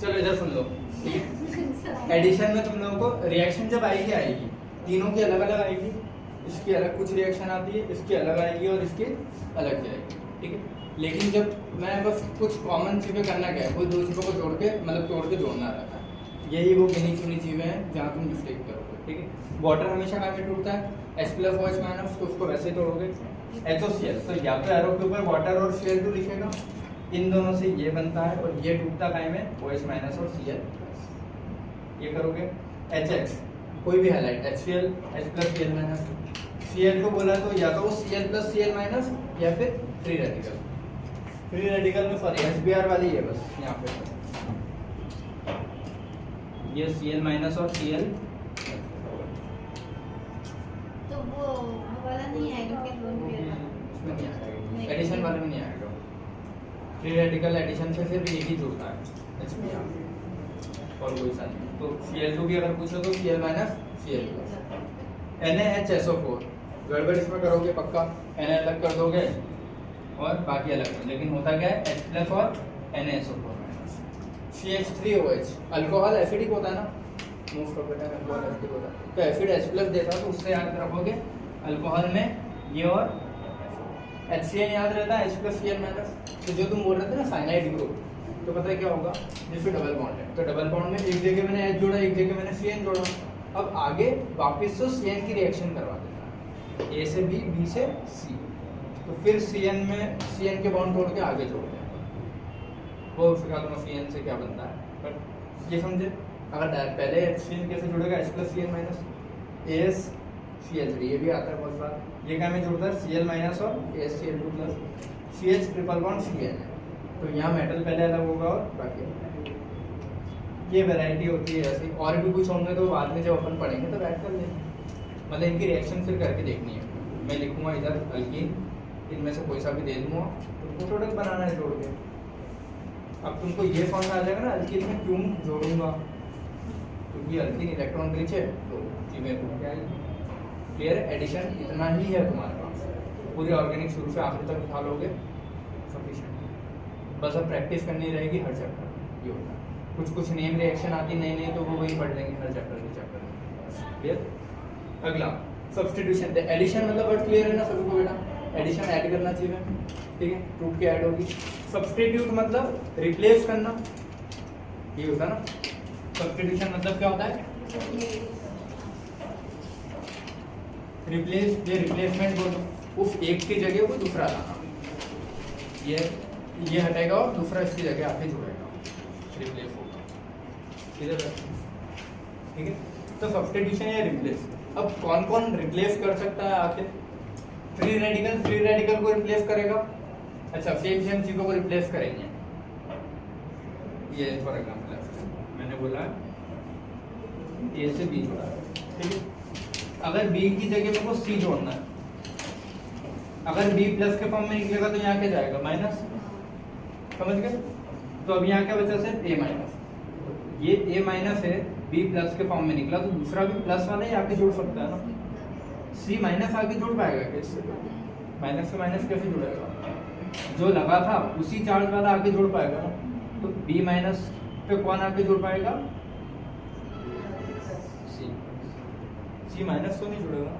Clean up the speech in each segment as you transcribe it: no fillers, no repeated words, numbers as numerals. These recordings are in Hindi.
चलो इधर सुन लो, ठीक है। एडिशन में तुम लोगों को रिएक्शन जब आएगी आएगी, तीनों की अलग अलग आएगी, इसकी अलग कुछ रिएक्शन आती है, इसकी अलग आएगी और इसकी अलग जाएगी, ठीक है। लेकिन जब मैं बस कुछ कॉमन चीज़ें करना क्या है, कोई दो चीज़ों को जोड़ के मतलब तोड़ के जोड़ना रहता है, यही वो गिनी चुनी चीज़ें हैं जहाँ तुम मिस्टेक करोगे, ठीक है। वाटर हमेशा कहाँ पे टूटता है, H प्लस OH माइनस, तो उसको वैसे तोड़ोगे HOCl, तो या तो एरो के ऊपर वाटर और Cl2 लिखेगा, इन दोनों से ये बनता है और ये टूटता काहे में, OH माइनस और Cl, ये करोगे। HX कोई भी halide, HCl H plus Cl minus, Cl2 बोला तो या तो वो Cl प्लस Cl माइनस या फिर फ्री रेडिकल, फ्री रेडिकल में सॉरी HBr वाली है बस यहाँ पे, ये Cl माइनस और Cl, तो वो वाला नहीं आएगा कि लोन पे इसमें नहीं आएगा, एडिशन वाले में नहीं आएगा। फ्री रेडिकल एडिशन से सिर्फ एक ही जुड़ता है HBr और कोई सा नहीं। तो Cl2 भी अगर पूछो तो Cl minus Cl plus, NaHSO4 गड़बड़ इसमें करोगे पक्का, Na अलग कर दोगे और बाकी अलग है, लेकिन होता क्या है H प्लस और NaSO4 minus, CH3OH alcohol acidic होता है ना, most of the time alcohol acidic होता है, तो एसिड H प्लस देता है, तो उससे याद रखोगे अल्कोहल में ये और HCl याद रहता है H प्लस Cl माइनस। तो जो तुम बोल रहे थे ना साइनाइड ग्रुप, तो पता है क्या होगा, जिसमें डबल बॉन्ड है, तो डबल बॉन्ड में एक जगह मैंने H जोड़ा, एक जगह मैंने Cn जोड़ा, अब आगे वापस तो Cn की रिएक्शन करवा देता है, A से B, B से C, तो फिर Cn में Cn के बॉन्ड तोड़ के आगे जोड़ दें, वो सिखा दूंगा Cn से क्या बनता है, बट ये समझे। अगर पहले HCl कैसे जुड़ेगा, H plus Cl minus, AsCl3, ये भी आता है बहुत बार, ये क्या में जुड़ता है Cl माइनस और AsCl2 plus, CH triple bond Cl, तो यहाँ मेटल पहले अलग होगा और बाकी ये वैरायटी होती है ऐसी, और भी कुछ होंगे तो बाद में जब अपन पढ़ेंगे तो बैठ कर लेंगे, मतलब इनकी रिएक्शन फिर करके देखनी है। मैं लिखूंगा इधर अल्कीन, इनमें से कोई सा भी दे दूंगा, तो प्रोडक्ट बनाना है जोड़ के। अब तुमको ये समझ आ जाएगा ना अल्कीन में क्यों जोड़ूंगा, क्योंकि अल्कीन इलेक्ट्रॉन रिच है, तो चीज़ें क्या है क्लियर। एडिशन इतना ही है तुम्हारे पास, पूरी ऑर्गेनिक शुरू से आखिर तक उठा लोगे सफिशिएंट, बस अब प्रैक्टिस करनी रहेगी हर चैप्टर। ये होता है कुछ कुछ नेम रिएक्शन आती नहीं नहीं तो वो वही पढ़ लेंगे हर चैप्टर के चैप्टर, क्लियर। अगला सब्स्टिट्यूशन, एडिशन मतलब वर्ड क्लियर है ना सभी को बेटा, एडिशन ऐड करना चाहिए, ठीक है, टूट के ऐड होगी। सब्स्टिट्यूट मतलब रिप्लेस करना, ये होता है ना। सब्स्टिट्यूशन मतलब क्या होता है, रिप्लेस, ये रिप्लेसमेंट बोलो, उस एक की जगह को दूसरा लाना, ये हटेगा और दूसरा इसकी जगह आके जुड़ेगा, रिप्लेस होगा, ठीक है। तो सब्स्टिट्यूशन या रिप्लेस, अब कौन कौन रिप्लेस कर सकता है आके, फ्री रेडिकल को रिप्लेस करेगा, अच्छा सेम चीजों को रिप्लेस करेंगे, ये फॉर एग्जांपल मैंने बोला A से B जोड़ा, ठीक है। अगर B की जगह मेरे को C जोड़ना है, अगर B प्लस के फॉर्म में निकलेगा तो यहाँ क्या जाएगा माइनस, समझ गए। तो अब यहाँ क्या बचा सिर्फ A माइनस, ये A माइनस है, B प्लस के फॉर्म में निकला तो दूसरा भी प्लस वाला ही आके जोड़ सकता है ना, C माइनस आके जोड़ पाएगा कैसे, माइनस से माइनस कैसे जुड़ेगा, जो लगा था उसी चार्ज वाला आके जोड़ पाएगा ना, तो B माइनस पे कौन आके जुड़ पाएगा, C माइनस तो नहीं जुड़ेगा,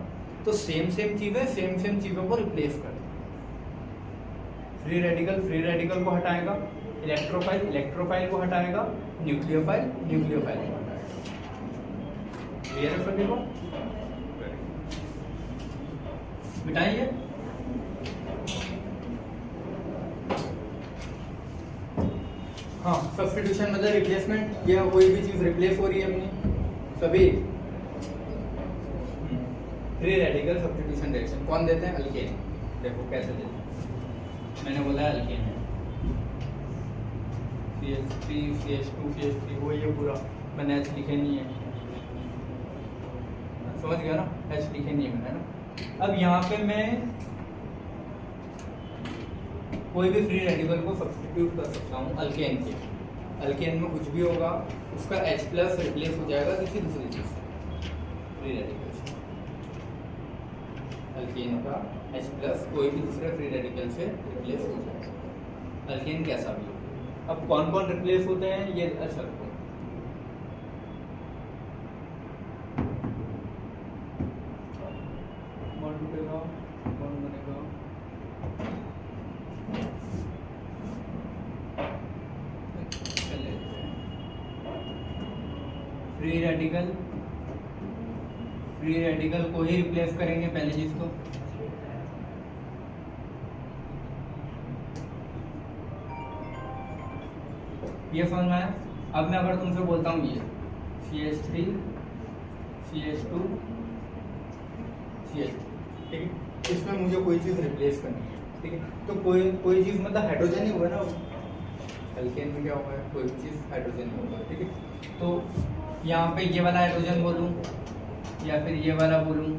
तो सेम चीजों को रिप्लेस कर, फ्री रेडिकल को हटाएगा, इलेक्ट्रोफाइल को हटाएगा, न्यूक्लियोफाइल को हटाएगा, क्लियर है सभी को, मिटाइए। हाँ, सब्स्टिट्यूशन मतलब रिप्लेसमेंट, या कोई भी चीज रिप्लेस हो रही है अपनी, सभी फ्री रेडिकल सब्स्टिट्यूशन रिएक्शन कौन देते हैं, अल्केन। देखो कैसे देते हैं, मैंने बोला है अल्केन है, CH3 CH2 CH3 वो ये पूरा, मैंने H लिखे नहीं है, समझ गया ना, H लिखे नहीं है मैंने ना। अब यहाँ पे मैं कोई भी फ्री रेडिकल को सब्स्टिट्यूट कर सकता हूँ अल्केन के, अल्केन में कुछ भी होगा उसका H प्लस रिप्लेस हो जाएगा किसी दूसरी चीज से, फ्री रेडिकल अल्केन का H प्लस कोई भी दूसरे फ्री रेडिकल से रिप्लेस हो जाएगा, अल्केन कैसा भी हो, अब कौन कौन रिप्लेस होते हैं ये अच्छा रखो। कौन टूटेगा, कौन बनेगा, फ्री रेडिकल, फ्री रेडिकल को ही रिप्लेस करेंगे पहली चीज तो। ये समझ में आया। अब मैं अगर तुमसे बोलता हूँ ये CH3 CH2 CH, ठीक है, इसमें मुझे कोई चीज रिप्लेस करनी है, ठीक है, तो कोई चीज मतलब हाइड्रोजन ही होगा ना, अल्केन में क्या होगा, कोई भी चीज हाइड्रोजन ही होगा, ठीक है। तो यहाँ पे ये वाला हाइड्रोजन बोलूँ या फिर ये वाला बोलूँ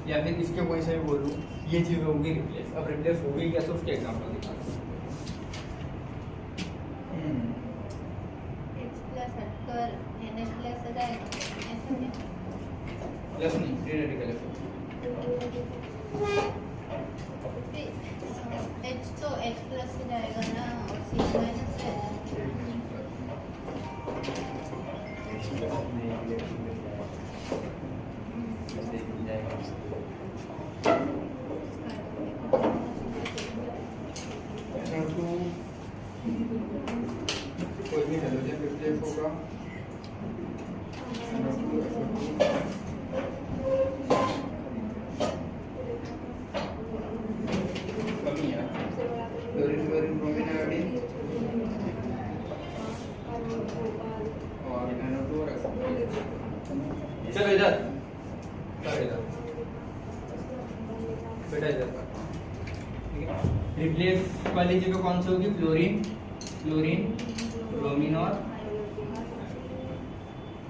या फिर इसके कोई से भी बोलूँ, ये चीज होगी रिप्लेस। अब रिप्लेस होगी कैसे उसके एग्जाम्पल दिखा दो। प्लस नहीं, फ्री रेडिकल है। H तो H प्लस से जाएगा ना और C माइनस से कोई भी हाइड्रोजन रिप्लेस होगा, कमी है क्लोरीन क्लोरीन ब्रोमीन आयोडीन और NO2 और चलो इधर बेटा इधर, ठीक है। रिप्लेस वाली जगह कौन सी होगी, क्लोरीन क्लोरीन ब्रोमीन और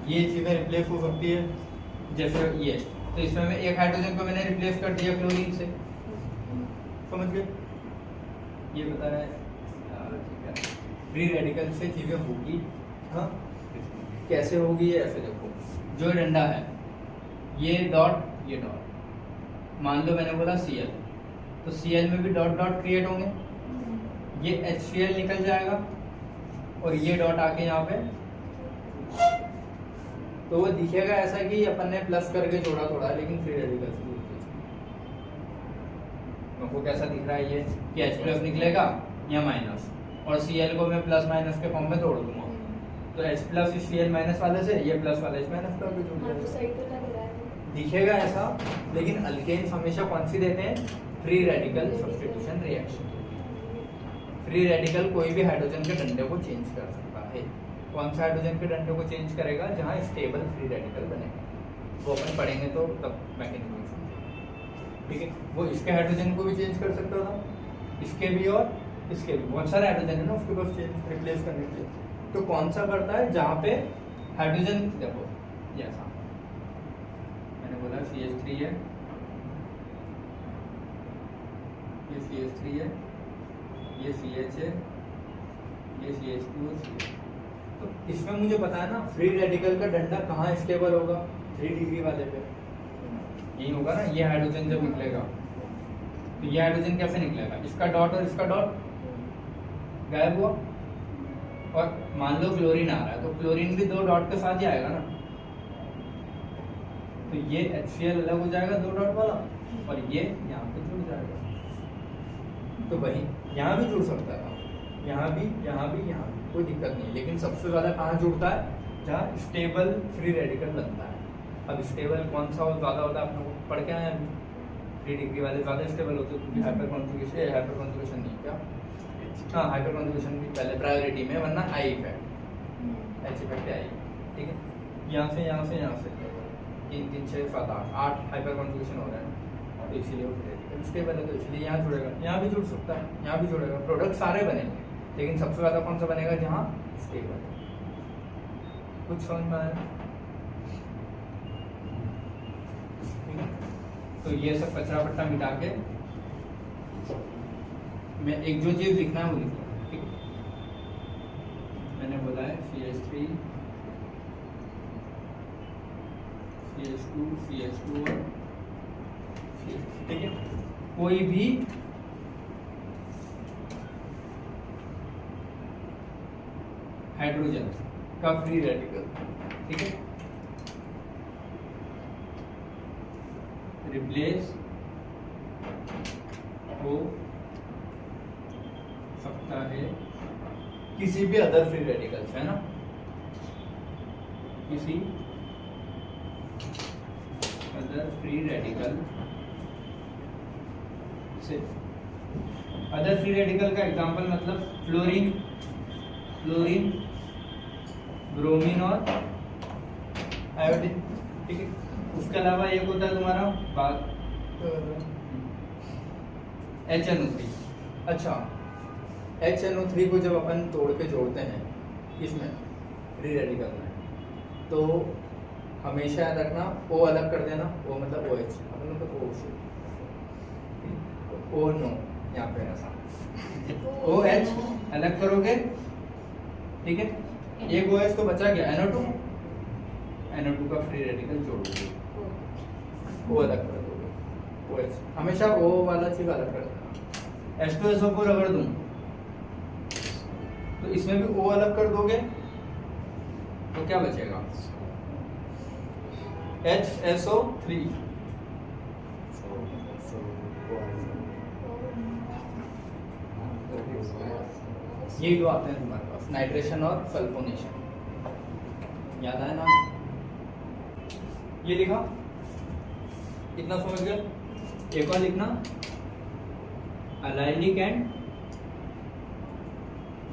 ये चीजें रिप्लेस हो सकती है, जैसे ये। तो इसमें मैं एक हाइड्रोजन को मैंने रिप्लेस कर दिया क्लोरीन से, समझ गए, ये बता रहा है, ठीक है। फ्री रेडिकल से चीजें होगी, हाँ कैसे होगी ये ऐसे देखो, जो डंडा है ये डॉट ये डॉट, मान लो मैंने बोला Cl, तो Cl में भी डॉट डॉट क्रिएट होंगे, ये HCl निकल जाएगा और ये डॉट आके यहाँ पे, तो वो दिखेगा ऐसा कि अपन ने प्लस करके जोड़ा थोड़ा, लेकिन फ्री रेडिकल से आपको कैसा दिख रहा है ये कि H प्लस निकलेगा या माइनस, और Cl को मैं प्लस माइनस के फॉर्म में तोड़ दूंगा, तो H प्लस इस Cl माइनस वाले से, ये प्लस वाला इस माइनस का भी जुड़ जाएगा, दिखेगा ऐसा। लेकिन अल्केन्स हमेशा कौन सी देते हैं, free radical substitution reaction. Free radical कोई भी हाइड्रोजन के डंडे को चेंज कर सकता है। कौन सा हाइड्रोजन के डंडे को चेंज करेगा, जहां स्टेबल फ्री रेडिकल बनेगा, वो अपन पढ़ेंगे तो तब मैकेनिज्म समझेंगे, ठीक है। वो इसके हाइड्रोजन को भी चेंज कर सकता था, इसके भी और इसके भी, बहुत सारे हाइड्रोजन है ना उसके पास चेंज रिप्लेस करने के लिए। तो कौन सा करता है, जहाँ पे हाइड्रोजन, देखो ये ऐसा मैंने बोला CH3 है, ये CH3 है, ये CH है, ये CH2 और CH। तो इसमें मुझे पता है ना फ्री रेडिकल का डंडा कहाँ स्टेबल होगा, 3 डिग्री वाले पे यही होगा ना। ये हाइड्रोजन जब निकलेगा तो ये हाइड्रोजन कैसे निकलेगा, इसका डॉट और इसका डॉट गायब हुआ, और मान लो क्लोरीन आ रहा है तो क्लोरीन भी 2 डॉट के साथ ही आएगा ना, तो ये HCl अलग हो जाएगा 2 डॉट वाला, और ये यहाँ पे जुड़ जाएगा। तो वही यहाँ भी जुड़ सकता है, यहाँ भी यहाँ भी यहाँ भी, कोई दिक्कत नहीं। लेकिन सबसे ज्यादा कहाँ जुड़ता है, जहाँ स्टेबल फ्री रेडिकल बनता है। अब स्टेबल कौन सा ज्यादा होता है, आपने पढ़ के आए हैं, 3 डिग्री वाले ज्यादा स्टेबल होते हैं, क्योंकि हाइपर कॉन्जुगेशन नहीं, क्या हाँ हाइपर कॉन्जुगेशन भी पहले प्रायोरिटी में, वरना I effect H effect I, ठीक है। यहाँ से यहाँ से यहाँ से 3 3 6 7 8 हाइपर कॉन्जुगेशन हो रहा है, तो इसीलिए वो स्टेबल है, तो इसलिए यहाँ जुड़ेगा, यहाँ भी जुड़ सकता है, यहाँ भी जुड़ेगा, प्रोडक्ट सारे बनेंगे, लेकिन सबसे ज्यादा कौन सा बनेगा, जहाँ स्टेबल है। कुछ समझ में आया? तो ये सब कचरा पट्टा मिटा के मैं एक जो चीज लिखना है वो लिखूंगा, ठीक है। मैंने बोला है CH3 CH2 CH2 और ठीक है। कोई भी हाइड्रोजन का फ्री रेडिकल, ठीक है, रिप्लेस हो सकता है किसी भी अदर फ्री रेडिकल से, है ना, किसी अदर फ्री रेडिकल से। अदर फ्री रेडिकल का एग्जांपल मतलब फ्लोरीन, फ्लोरीन, ब्रोमीन और आयोडीन, ठीक है। उसके अलावा एक होता है तुम्हारा बात HNO3। अच्छा, HNO3 को जब अपन तोड़ के जोड़ते हैं इसमें फ्री रेडिकल में, तो हमेशा याद रखना O अलग कर देना, O मतलब OH, अपन तो O नो यहाँ पे ऐसा OH अलग करोगे, ठीक है, एक OH तो बचा गया NO2, NO2 का फ्री रेडिकल जोड़ोगे, O अलग कर दोगे, OH हमेशा O वाला चीज अलग कर देना। H2SO4 अगर दूं तो इसमें भी O अलग कर दोगे तो क्या बचेगा, HSO3। ये दो आते हैं तुम्हारे पास, नाइट्रेशन और सल्फोनेशन, याद आया ना, ये लिखा, इतना समझ गया। एक और लिखना, allylic and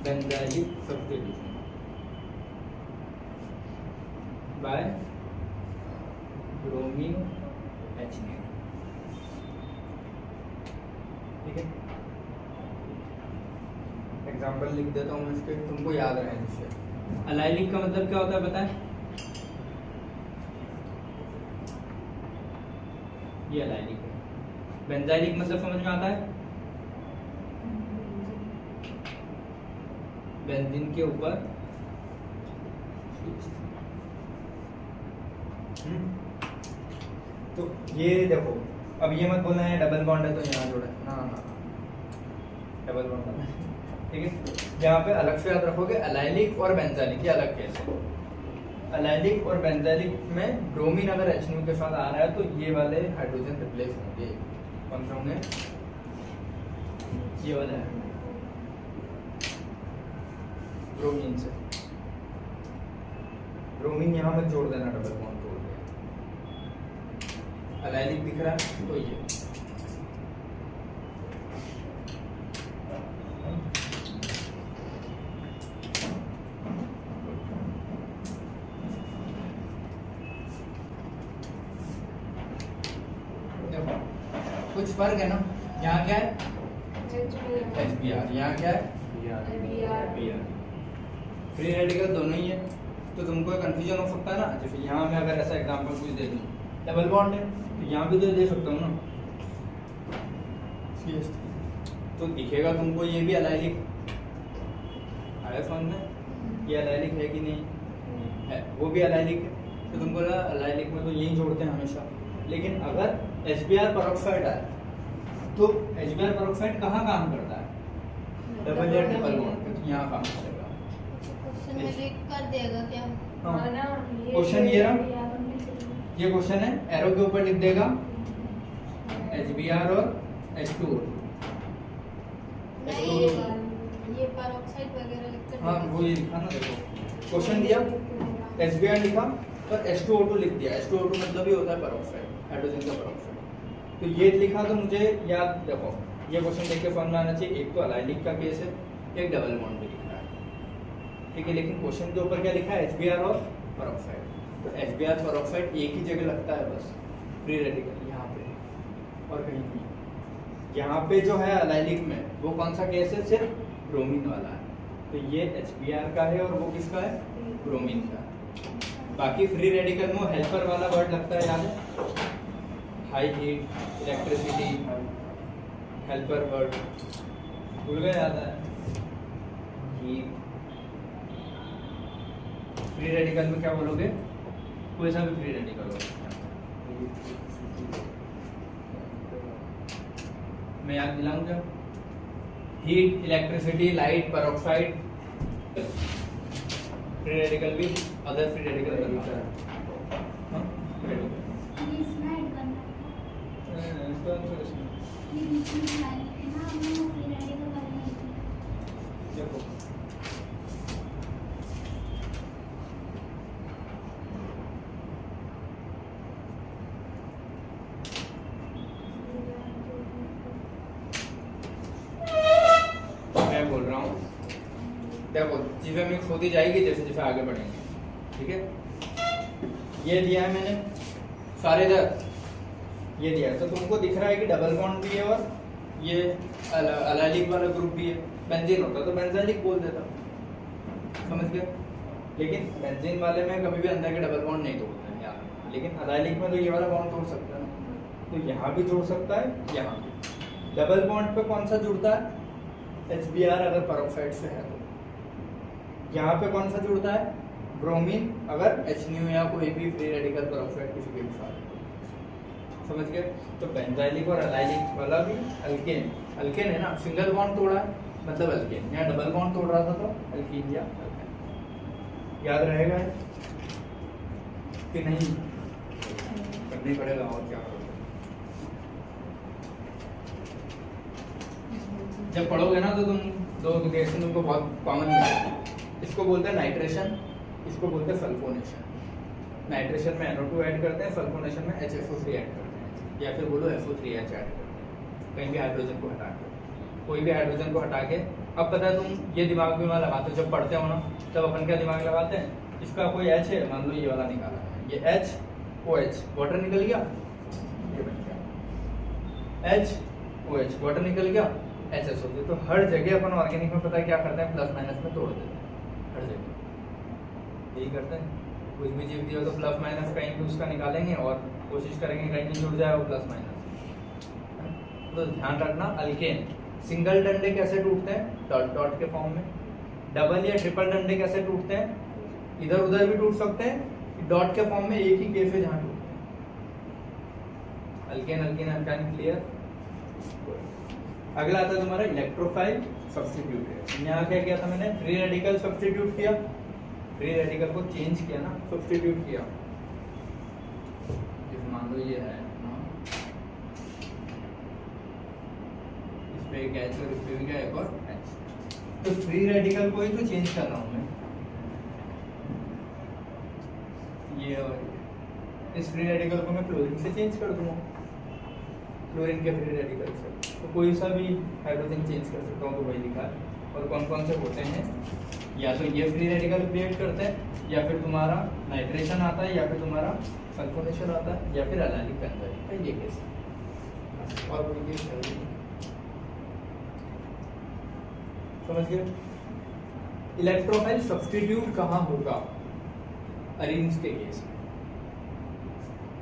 benzylic substitution by bromine HNO, ठीक है। एग्जाम्पल लिख देता हूँ मैं इसके, तुमको याद रहे जिससे। अलाइलिक का मतलब क्या होता है बताएं, ये अलाइलिक है। बेंजाइलिक मतलब समझ में आता है, बेंजीन के ऊपर तो ये देखो, अब ये मत बोलना है डबल बॉन्ड है तो यहाँ जोड़ा, ना ना, डबल बॉन्ड है, ठीक है। यहाँ पे अलग से याद रखोगे अलाइलिक और बेंजाइलिक, ये अलग केस है। अलाइलिक और बेंजाइलिक में ब्रोमीन अगर HNO के साथ आ रहा है तो ये वाले हाइड्रोजन रिप्लेस होंगे, कौन से होंगे, ये वाले ब्रोमीन से। ब्रोमीन यहाँ मत जोड़ देना, डबल बॉन्ड तोड़ दे। अलाइलिक दिख रहा है तो ये कुछ फर्क है ना, यहाँ क्या है HBr, यहाँ क्या है Br। फ्री रेडिकल दोनों ही है, तो तुमको कंफ्यूजन हो सकता है ना। जैसे यहाँ मैं अगर ऐसा एग्जांपल कुछ दे दूँ, डबल बॉन्ड है तो यहाँ भी तो दे सकता हूँ ना, तो दिखेगा तुमको ये भी अलाइलिक आया समझ में, ये अलाइलिक है कि नहीं है, वो भी अलाइलिक है, तो तुमको लगा अलाइलिक में तो यही जोड़ते हैं हमेशा। लेकिन अगर HBr परऑक्साइड आए तो HBr परऑक्साइड कहाँ काम करता है, डबल या ट्रिपल बॉन्ड, यहाँ काम करेगा। क्वेश्चन में लिख कर देगा क्या, क्वेश्चन ये रहा, ये क्वेश्चन है, एरो के ऊपर लिख देगा HBr और H2O। नहीं ये परऑक्साइड वगैरह लिख कर, हाँ वो ये लिखा ना, देखो क्वेश्चन दिया HBr लिखा पर H2O2 लिख दिया, H2O2 मतलब ही होता है परऑक्साइड, हाइड्रोजन का परऑक्साइड, तो ये लिखा तो मुझे याद, देखो ये क्वेश्चन देख के समझ में आना चाहिए, एक तो अलाइलिक का केस है, एक डबल बॉन्ड भी लिख रहा है, ठीक है। लेकिन क्वेश्चन के ऊपर क्या लिखा है, HBr और परऑक्साइड, तो HBr परऑक्साइड एक ही जगह लगता है बस, फ्री रेडिकल यहाँ पे और कहीं नहीं। यहाँ पे जो है अलाइलिक में वो कौन सा केस है, सिर्फ ब्रोमीन वाला है, तो ये HBr का है और वो किसका है, ब्रोमीन का है। बाकी फ्री रेडिकल में हेल्पर वाला वर्ड लगता है, याद है, high heat, electricity, helper word भूल गए, याद है, हीट। फ्री रेडिकल में क्या बोलोगे, कोई सा भी फ्री रेडिकल हो, मैं याद दिलाऊं क्या, heat, electricity, light, peroxide, free radical भी अदर फ्री रेडिकल बनता है। हाँ? इसमें ऐड करना ये बीच में लाइन है ना, हमने वो फ्री रेडिकल करनी है। देखो मैं बोल रहा हूँ, देखो चीजें मिक्स होती जाएगी जैसे जैसे आगे बढ़ेंगे, ठीक है। ये दिया है मैंने सारे इधर, ये दिया है तो तुमको दिख रहा है कि डबल बॉन्ड भी है और ये अलाइलिक वाला ग्रुप भी है। बेंजीन होता तो बेंजाइलिक बोल देता, समझ गए। लेकिन बेंजीन वाले में कभी भी अंदर के डबल बॉन्ड नहीं तोड़ते हैं यार, लेकिन अलाइलिक में तो ये वाला बॉन्ड तोड़ सकता है, तो यहाँ भी जोड़ सकता है, यहाँ भी। डबल बॉन्ड पे कौन सा जुड़ता है? HBr अगर पेरोक्साइड से है तो। यहाँ पे कौन सा जुड़ता है? ब्रोमीन अगर HNO या कोई भी फ्री रेडिकल पेरोक्साइड किसी के साथ, समझ गए। तो बेंजाइलिक और अलाइलिक वाला भी अल्केन, अल्केन है ना, सिंगल बॉन्ड तोड़ा है मतलब अल्केन, यहाँ डबल बॉन्ड तोड़ रहा था तो अल्कीन या अल्केन। याद रहेगा कि नहीं? करनी पड़ेगा और क्या करोगे। जब पढ़ोगे ना तो तुम दो रिएक्शन तुमको बहुत कॉमन मिलेगा। इसको बोलते हैं नाइट्रेशन, इसको बोलते हैं सल्फोनेशन। नाइट्रेशन में NO2 ऐड करते हैं, सल्फोनेशन में HFO3 ऐड करते हैं, या फिर बोलो FO3H ऐड करते हैं, कहीं भी हाइड्रोजन को हटा के, कोई भी हाइड्रोजन को हटा के। अब पता है तुम ये दिमाग भी वहाँ लगाते हो, जब पढ़ते हो ना तब अपन क्या दिमाग लगाते हैं, इसका कोई H है, मान लो ये वाला निकाला है, ये HOH वाटर निकल गया, ये बन गया HOH वाटर निकल गया, HSO। तो हर जगह अपन ऑर्गेनिक में पता है क्या करते हैं, प्लस माइनस में तोड़ देते हैं, हर जगह यही करते हैं। कुछ भी चीज दिया तो प्लस माइनस कहीं भी उसका निकालेंगे और कोशिश करेंगे कहीं भी जुड़ जाए वो प्लस माइनस। तो ध्यान रखना, अल्केन सिंगल डंडे कैसे टूटते हैं? डॉट डॉट के फॉर्म में। डबल या ट्रिपल डंडे कैसे टूटते हैं? इधर उधर भी टूट सकते हैं, डॉट के फॉर्म में एक ही केस है जहां टूटते हैं। Alkane alkane alkyne clear. अगला आता है तुम्हारा इलेक्ट्रोफाइल सब्स्टिट्यूट। यहाँ क्या किया था मैंने? फ्री रेडिकल सब्स्टिट्यूट किया, फ्री रेडिकल को चेंज किया ना, सब्स्टिट्यूट किया। मान लो ये है ना, इस पे एक H और इस पे भी क्या एक और H, तो फ्री रेडिकल को ही तो चेंज कर रहा हूँ मैं, ये और इस फ्री रेडिकल को मैं क्लोरीन से चेंज कर दूंगा, क्लोरीन के फ्री रेडिकल से। तो कोई सा भी हाइड्रोजन चेंज कर सकता हूँ, तो वही लिखा है। और कौन कौन से होते हैं, या तो ये फ्री रेडिकल क्रिएट करते हैं, या फिर तुम्हारा नाइट्रेशन आता है, या फिर तुम्हारा सल्फोनेशन आता है, या फिर अलाइलिक बेंजाइल है, ये केस। और कोई केस है समझ गए। इलेक्ट्रोफाइल सब्स्टिट्यूट कहाँ होगा? अरीन्स के केस में।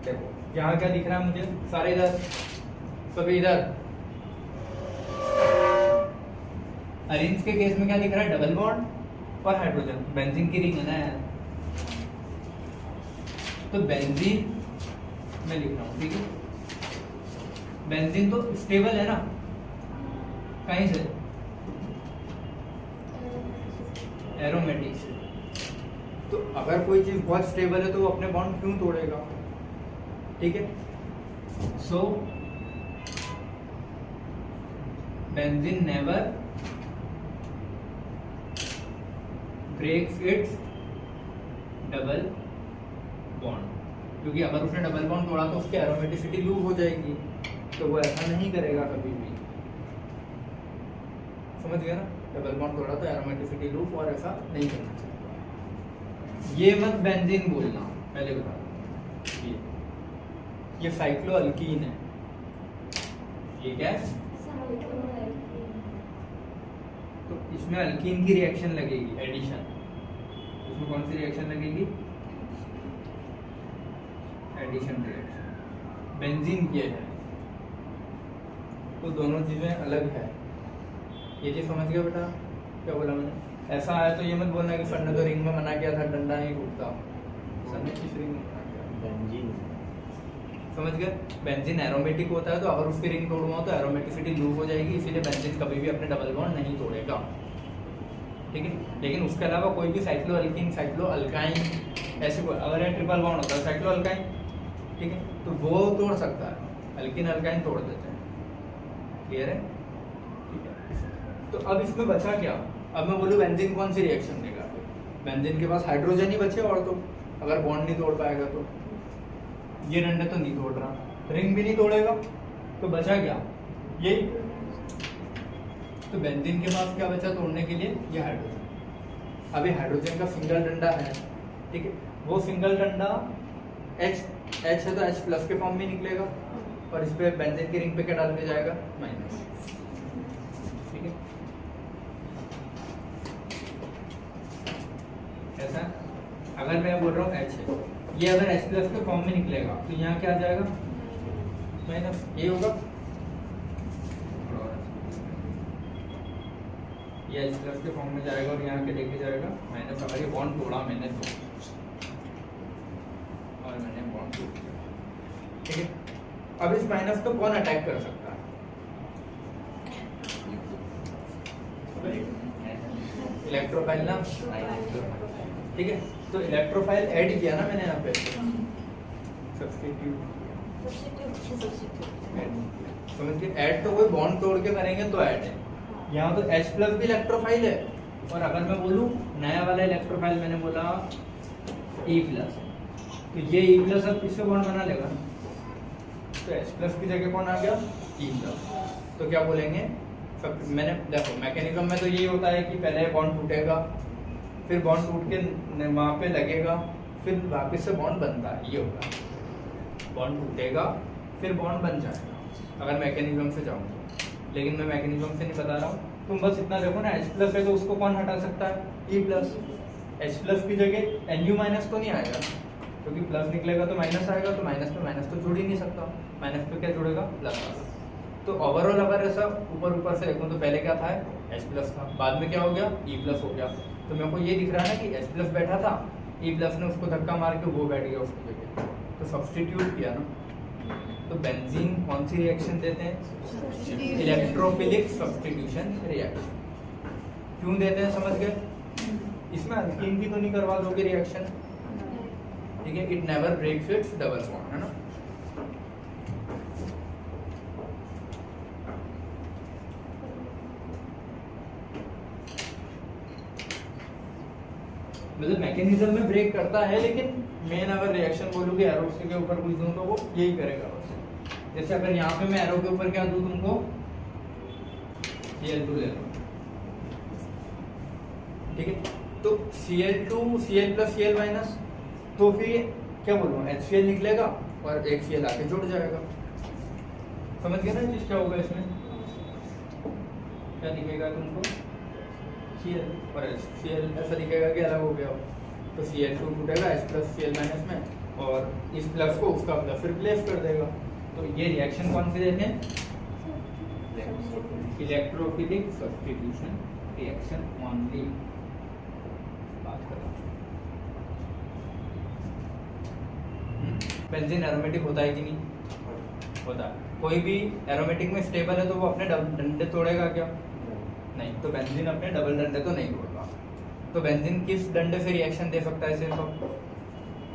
देखो यहाँ क्या दिख रहा है मुझे, सारे इधर, सभी इधर। अरीन्स के केस में क्या दिख रहा है? डबल बॉन्ड और हाइड्रोजन, बेंजीन की रिंग है ना यार, तो बेंजीन मैं लिख रहा हूँ, ठीक है। बेंजीन तो स्टेबल है ना, कहीं से एरोमेटिक से। तो अगर कोई चीज बहुत स्टेबल है तो वो अपने बॉन्ड क्यों तोड़ेगा, ठीक है। So benzene never breaks its double bond, क्योंकि अगर उसने डबल बॉन्ड तोड़ा तो उसकी एरोमेटिसिटी लूज हो जाएगी, तो वो ऐसा नहीं करेगा कभी भी, समझ गया ना। डबल बॉन्ड तोड़ा तो एरोमेटिसिटी लूज, और ऐसा नहीं करना चाहिए। ये मत बेंजीन बोलना, पहले बता दो, ये साइक्लोअल्कीन है, ये क्या है? तो इसमें अल्कीन की रिएक्शन लगेगी, एडिशन। इसमें कौन सी रिएक्शन लगेगी? Addition reaction. बेंजीन ये है, तो दोनों चीजें अलग है। ये चीज समझ गया बेटा? क्या बोला मैंने? ऐसा आया तो ये मत बोलना कि सर ने तो रिंग में मना किया था, डंडा नहीं टूटता। सर ने किस रिंग में मना किया? बेंजीन। समझ गए? बेंजीन एरोमेटिक होता है, तो अगर उसकी रिंग तोड़ूंगा तो एरोमेटिसिटी लूज हो जाएगी, इसीलिए बेंजीन कभी भी अपने डबल बॉन्ड नहीं तोड़ेगा। ठीक है। लेकिन उसके अलावा कोई भी साइक्लो अल्किन, साइक्लो अल्काइन ऐसे कोई अगर ये ट्रिपल बॉन्ड होता है साइक्लो अल्काइन, ठीक है, तो वो तोड़ सकता है, अल्किन अल्काइन तोड़ देते हैं। क्लियर है? ठीक है। तो अब इसमें बचा क्या? अब मैं बोलूँ बेंजीन कौन सी रिएक्शन देगा? बेंजीन के पास हाइड्रोजन ही बचे, और तो अगर बॉन्ड नहीं तोड़ पाएगा तो ये डंडे तो नहीं तोड़ रहा, रिंग भी नहीं तोड़ेगा, तो बचा क्या? यही। तो बेंजीन के पास क्या बचा तोड़ने के लिए? ये हाइड्रोजन। अभी हाइड्रोजन का सिंगल डंडा है, ठीक है, वो सिंगल डंडा H है तो H प्लस के फॉर्म में निकलेगा, और इस पे बेंजीन की रिंग पे क्या डाल के जाएगा? माइनस। ठीक है, ऐसा। अगर मैं बोल रहा हूँ H है, ये अगर H प्लस के फॉर्म में निकलेगा तो यहाँ क्या आ जाएगा? माइनस। ये होगा, ये H प्लस के फॉर्म में जाएगा और यहाँ के लेके जाएगा माइनस। अगर ये बॉन्ड तोड़ा मैंने तो, और मैंने बॉन्ड तोड़ दिया, ठीक है। अब इस माइनस को कौन अटैक कर सकता है? इलेक्ट्रोफाइल ना, ठीक है। तो इलेक्ट्रोफाइल ऐड किया ना मैंने यहाँ पे, सब्स्टिट्यूट समझ के। ऐड तो कोई बॉन्ड तोड़ के करेंगे तो ऐड है। यहाँ तो H प्लस भी इलेक्ट्रोफाइल है, और अगर मैं बोलूँ नया वाला इलेक्ट्रोफाइल, मैंने बोला E प्लस, तो ये E प्लस अब किससे बॉन्ड बना लेगा? तो H प्लस की जगह कौन आ गया? E plus. तो क्या बोलेंगे? सब मैंने देखो मैकेनिज्म में तो यही होता है कि पहले बॉन्ड टूटेगा, फिर बॉन्ड टूट के वहाँ पे लगेगा, फिर वापस से बॉन्ड बनता है, ये होगा। बॉन्ड टूटेगा फिर बॉन्ड बन जाएगा अगर मैकेनिज्म से जाऊँ तो। लेकिन मैं मैकेनिज्म से नहीं बता रहा हूँ, तुम बस इतना देखो ना, H प्लस है तो उसको कौन हटा सकता है? E plus. H प्लस की जगह Nu माइनस तो नहीं आएगा, क्योंकि प्लस निकलेगा तो माइनस आएगा, तो माइनस पे माइनस तो जुड़ ही नहीं सकता, माइनस पे क्या जुड़ेगा? प्लस आएगा। तो ओवरऑल अगर ऐसा ऊपर से देखूँ तो पहले क्या था? H प्लस था, बाद में क्या हो गया? E प्लस हो गया। तो मेरे को ये दिख रहा है ना कि H प्लस बैठा था, E प्लस ने उसको धक्का मार के वो बैठ गया उसकी जगह, तो सब्स्टिट्यूट किया ना। तो बेंजीन कौन सी रिएक्शन देते हैं? Electrophilic substitution reaction. क्यों देते हैं समझ गए? इसमें अल्कीन की तो नहीं करवा दोगे रिएक्शन, ठीक है। It never breaks its double bond, है ना। मतलब मैकेनिज्म में ब्रेक करता है, लेकिन मेन अगर रिएक्शन बोलूँगी एरो के ऊपर कुछ दूं तो वो यही करेगा बस। जैसे अगर यहाँ पे मैं एरो के ऊपर क्या दूं तुमको? Cl2 ले लो, ठीक है। तो Cl2 Cl plus Cl minus, तो फिर क्या बोलूँ? HCl निकलेगा और एक Cl आके जुड़ जाएगा। समझ गए ना चीज क्या होगा इसमें? क्या दिखेगा तुमको? Cl और Cl ऐसा दिखेगा कि अलग हो गया हो, तो Cl2 टूटेगा H प्लस Cl माइनस में, और इस प्लस को उसका प्लस रिप्लेस कर देगा। तो ये रिएक्शन कौन सी देते हैं? इलेक्ट्रोफिलिक सब्स्टिट्यूशन रिएक्शन ओनली बात कर रहा हूँ। बेंजीन एरोमेटिक होता है कि नहीं? होता है। कोई भी एरोमेटिक में स्टेबल है तो वो अपने डंडे तोड़ेगा क्या? नहीं। तो बेंजीन अपने डबल डंडे तो नहीं तोड़ता। तो बेंजीन किस डंडे से रिएक्शन दे सकता है सिर्फ?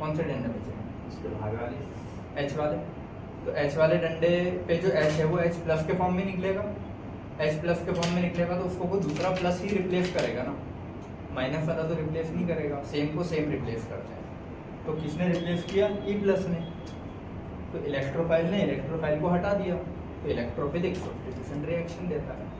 कौन से डंडे पे? भाग वाले, H वाले। तो H वाले डंडे पे जो H है वो H प्लस के फॉर्म में निकलेगा। H प्लस के फॉर्म में निकलेगा तो उसको कोई दूसरा प्लस ही रिप्लेस करेगा ना, माइनस वाला तो रिप्लेस नहीं करेगा, सेम को सेम रिप्लेस करते हैं। तो किसने रिप्लेस किया? E प्लस ने। तो इलेक्ट्रोफाइल ने इलेक्ट्रोफाइल को हटा दिया, तो इलेक्ट्रोफिलिक सब्स्टिट्यूशन रिएक्शन देता है।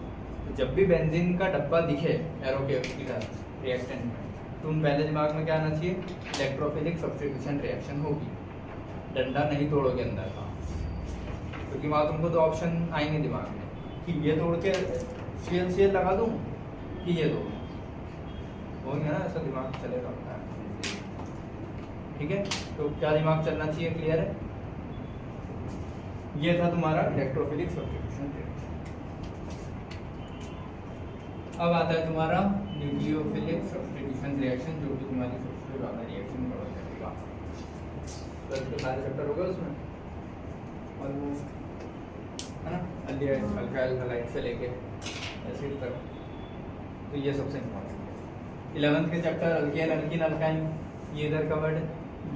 तो जब भी बेंजीन का डब्बा दिखे एरो के इधर रिएक्टेंट में, तुम पहले दिमाग में क्या आना चाहिए? इलेक्ट्रोफिलिक सब्स्टिट्यूशन रिएक्शन होगी। डंडा नहीं तोड़ोगे अंदर का, क्योंकि वहाँ तुमको दो ऑप्शन आएंगे दिमाग में कि ये तोड़ के Cl लगा दूं कि ये दो, होंगे ना, ऐसा दिमाग चलेगा। ठीक है, तो क्या दिमाग चलना चाहिए? क्लियर है? ये था तुम्हारा इलेक्ट्रोफिलिक सब्स्टिट्यूशन रिएक्शन। अब आता है तुम्हारा न्यूक्लियोफिलिक सब्स्टिट्यूशन रिएक्शन, जो कि तुम्हारी सबसे ज़्यादा रिएक्शन बढ़ जाएगा। तो इसके सारे चैप्टर हो गए उसमें ऑलमोस्ट, है ना, अल्काइल हलाइड से लेके एसिड तक। तो ये सबसे इम्पोर्टेंट है। 11th के चैप्टर अल्केन अल्कीन अल्काइन ये इधर कवर्ड है,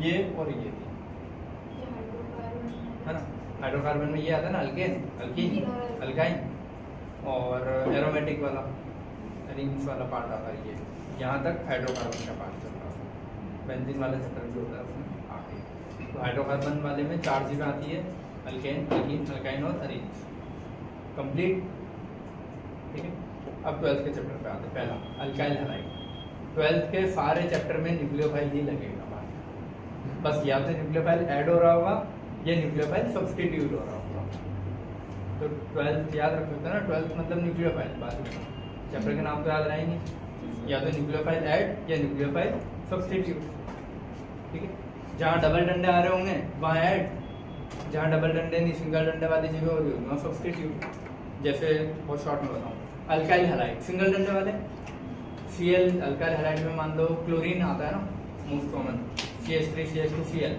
ये और ये भी है ना। हाइड्रोकार्बन में ये आता है ना अल्केन अल्कीन अल्काइन और एरोमेटिक वाला रिंग्स वाला पार्ट आता है। ये यहाँ तक हाइड्रोकार्बन का पार्ट चल रहा है। बेंजीन वाला चैप्टर जो होता है उसमें आगे तो हाइड्रोकार्बन वाले में 4 चीज़ें आती है, अल्केन अल्कीन अल्काइन और अरीन्स। कंप्लीट, ठीक है। अब 12th के चैप्टर पे आते हैं। पहला अल्काइल हैलाइड। 12th के सारे चैप्टर में न्यूक्लियोफाइल ही लगेगा, बस या तो न्यूक्लियोफाइल ऐड हो रहा होगा या न्यूक्लियोफाइल सब्स्टिट्यूट हो रहा होगा। तो 12th याद रख सकते हैं ना, 12th मतलब न्यूक्लियोफाइल, बाद में चैप्टर के नाम तो याद रहे नहीं, या तो न्यूक्लियोफाइल ऐड या न्यूक्लियोफाइल सब्स्टिट्यूट, ठीक है। जहाँ डबल डंडे आ रहे होंगे वहाँ ऐड, जहाँ डबल डंडे नहीं सिंगल डंडे वाली चीज़ें हो रही होगी वहाँ सब्स्टिट्यूट। जैसे बहुत शॉर्ट में बताऊँ, अल्काइल हैलाइड सिंगल डंडे वाले Cl अल्काइल हैलाइड में मान लो क्लोरीन आता है ना most common, CH3 CH2 Cl,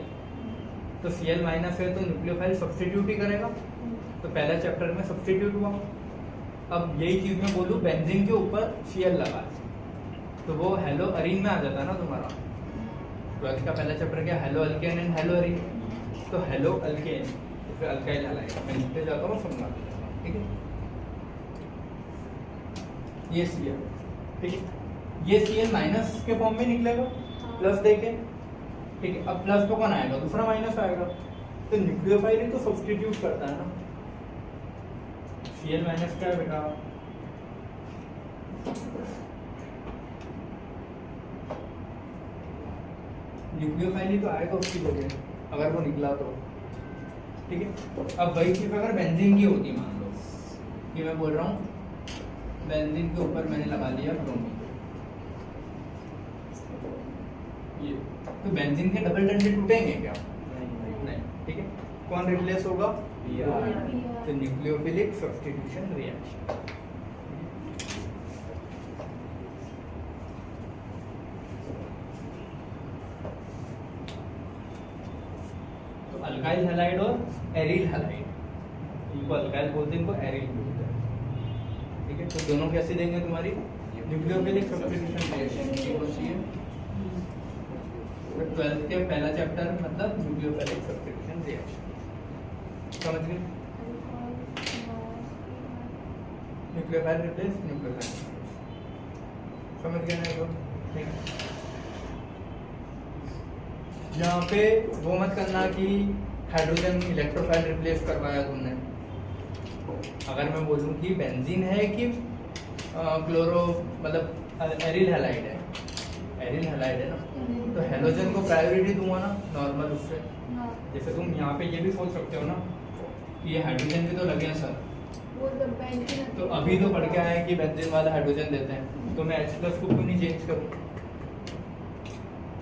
तो Cl माइनस है तो न्यूक्लियोफाइल सब्स्टिट्यूट ही करेगा। तो पहला चैप्टर में सब्स्टिट्यूट हुआ। अब यही चीज मैं बोलूँ बेंजीन के ऊपर Cl लगा तो वो हेलो अरीन में आ जाता है ना तुम्हारा। 12th का पहला चैप्टर क्या, hello alkane and hello Areen, तो हेलो अल्केन तो फिर अल्काइल हैलाइड मैं लिखते जाता हूँ समझा देता हूँ, ठीक है। ये Cl, ठीक है, ये Cl माइनस के फॉर्म में निकलेगा प्लस देके, ठीक है। अब प्लस तो कौन आएगा, दूसरा माइनस आएगा, तो न्यूक्लियोफाइल ही तो सब्स्टिट्यूट करता है ना। Cl माइनस क्या है बेटा, न्यूक्लियोफाइल ही तो आएगा उसकी जगह अगर वो निकला तो, ठीक है। अब वही चीज अगर बेंजीन की होती, मान लो कि मैं बोल रहा हूँ बेंजीन के ऊपर मैंने लगा लिया ब्रोमीन, ये तो बेंजीन के डबल डंडे टूटेंगे क्या, नहीं, ठीक है। कौन रिप्लेस होगा, तो न्यूक्लियोफिलिक सब्स्टिट्यूशन रिएक्शन। तो अल्काइल हैलाइड और एरिल हैलाइड, इनको अल्काइल बोलते हैं, इनको एरिल बोलते हैं, ठीक है। तो दोनों कैसे देंगे तुम्हारी न्यूक्लियोफिलिक सब्स्टिट्यूशन रिएक्शन। 12th के पहला चैप्टर मतलब न्यूक्लियोफिलिक सब्स्टिट्यूशन रिएक्शन, समझ गए। न्यूक्लियोफाइल रिप्लेस न्यूक्लियोफाइल, समझ गए ना, ठीक है। यहाँ पे वो मत करना कि हाइड्रोजन इलेक्ट्रोफाइल रिप्लेस करवाया तुमने। अगर मैं बोलूँ कि बेंजीन है कि क्लोरो मतलब एरिल हैलाइड है, एरिल हैलाइड है ना, तो हेलोजन को प्रायोरिटी दूंगा ना नॉर्मल उससे। जैसे तुम यहाँ पे ये भी सोच सकते हो ना कि ये हाइड्रोजन भी तो लगे हैं सर, तो अभी तो पढ़ के आए कि बेंजीन वाला हाइड्रोजन देते हैं, तो मैं H+ को क्यों नहीं चेंज करूँ।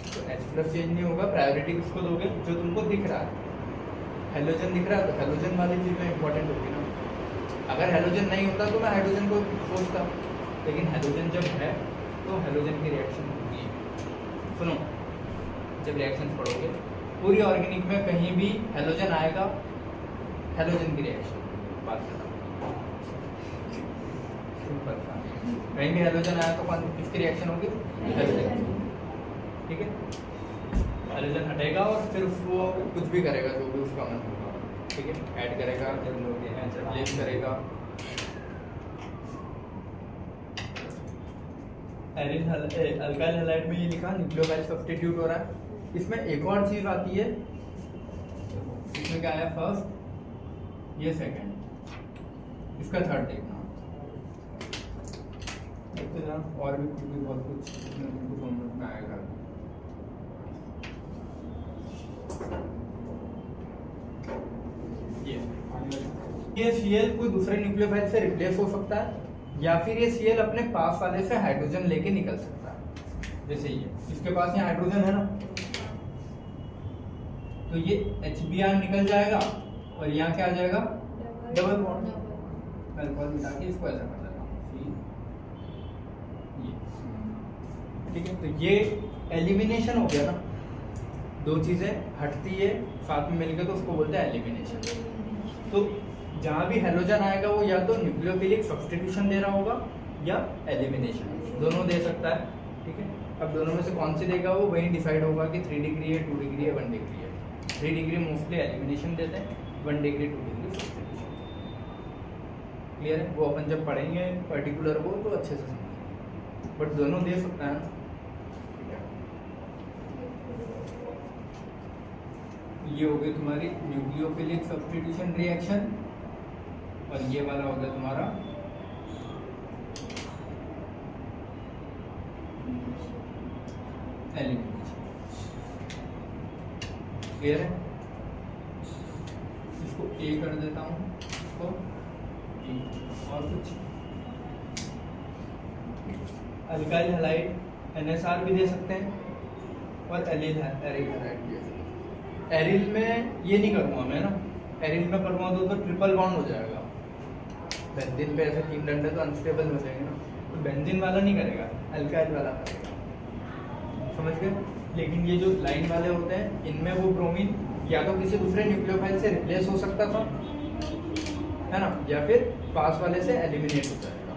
तो H+ चेंज नहीं होगा, प्रायोरिटी उसको दोगे जो तुमको दिख रहा है। हेलोजन दिख रहा है तो हेलोजन वाली चीज़ें इंपॉर्टेंट होगी ना। अगर हेलोजन नहीं होता तो मैं हाइड्रोजन को सोचता, लेकिन हेलोजन जब है तो हेलोजन की रिएक्शन होगी। सुनो, जब रिएक्शन पढ़ोगे पूरी ऑर्गेनिक में कहीं भी हेलोजन आएगा, हेलोजन की रिएक्शन बात करता कहीं भी हेलोजन आया तो कौन किसकी रिएक्शन होगी, हेलोजन, ठीक है। हेलोजन हटेगा और फिर उसको कुछ भी करेगा जो भी उसका मन होगा, ठीक है, ऐड करेगा, रिप्लेस करेगा। अल्काइल हैलाइड में ये लिखा न्यूक्लियोफाइल सब्स्टिट्यूट हो रहा है। इसमें एक और चीज आती है, इसमें क्या आया फर्स्ट, ये सेकंड, इसका थर्ड देखना और भी बहुत कुछ समझ में आएगा। ये Cl कोई दूसरे न्यूक्लियोफाइल से रिप्लेस हो सकता है, या फिर ये Cl अपने पास वाले से हाइड्रोजन लेके निकल सकता है। जैसे ये इसके पास यहाँ हाइड्रोजन है ना, तो ये HBr निकल जाएगा और यहाँ क्या आ जाएगा, डबल बॉन्ड। अल्कोहल मिटा के इसको ऐसा कर देता हूँ, ठीक है। तो ये एलिमिनेशन हो गया ना, दो चीजें हटती है साथ में मिलकर तो उसको बोलते हैं एलिमिनेशन। तो जहां भी हेलोजन आएगा वो या तो न्यूक्लियोफिलिक सब्स्टिट्यूशन दे रहा होगा या एलिमिनेशन, दोनों दे सकता है, ठीक है। अब दोनों में से कौन सी देगा वो वही डिसाइड होगा कि 3 डिग्री है, 2 डिग्री है, 1 डिग्री है। 3 डिग्री मोस्टली एलिमिनेशन देते हैं, 1 डिग्री 2 डिग्री सब्स्टिट्यूशन। क्लियर है? वो अपन जब पढ़ेंगे पर्टिकुलर को तो अच्छे से समझेंगे, बट दोनों दे सकता है ना। ये हो गई तुम्हारी न्यूक्लियोफिलिक सब्स्टिट्यूशन रिएक्शन, और ये वाला हो गया तुम्हारा एलिमिनेशन। क्लियर है? इसको ए कर देता हूँ, इसको ए। और कुछ अल्काइल हैलाइड NSR भी दे सकते हैं, और एरिल हैलाइड भी दे सकते हैं। एरिल में ये नहीं करूँगा मैं ना, एरिल में करूँगा तो ट्रिपल बॉन्ड हो जाएगा। बेंजीन पे ऐसे 3 डंडे तो अनस्टेबल हो जाएंगे ना, तो बेंजीन वाला नहीं करेगा, अल्काइल वाला करेगा। समझ गए? लेकिन ये जो लाइन वाले होते हैं इनमें वो ब्रोमीन या तो किसी दूसरे न्यूक्लियोफाइल से रिप्लेस हो सकता था, है ना, या फिर पास वाले से एलिमिनेट हो जाएगा।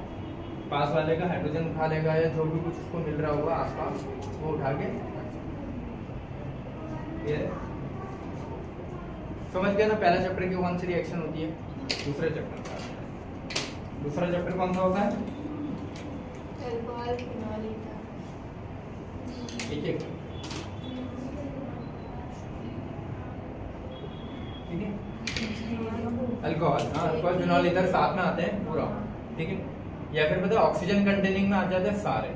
पास वाले का हाइड्रोजन उठा लेगा, या जो भी कुछ उसको मिल रहा होगा आसपास वो उठा के। ये समझ गया ना? पहला चैप्टर की कौन सी रिएक्शन होती है, दूसरे चैप्टर का। दूसरा चैप्टर कौन सा होता है? Alcohol phenol ether. एक एक, ठीक है। अल्कोहल, हाँ, अल्कोहल फिनॉल ईथर साथ में आते हैं पूरा, ठीक है। या फिर पता है ऑक्सीजन कंटेनिंग में आ जाते हैं सारे,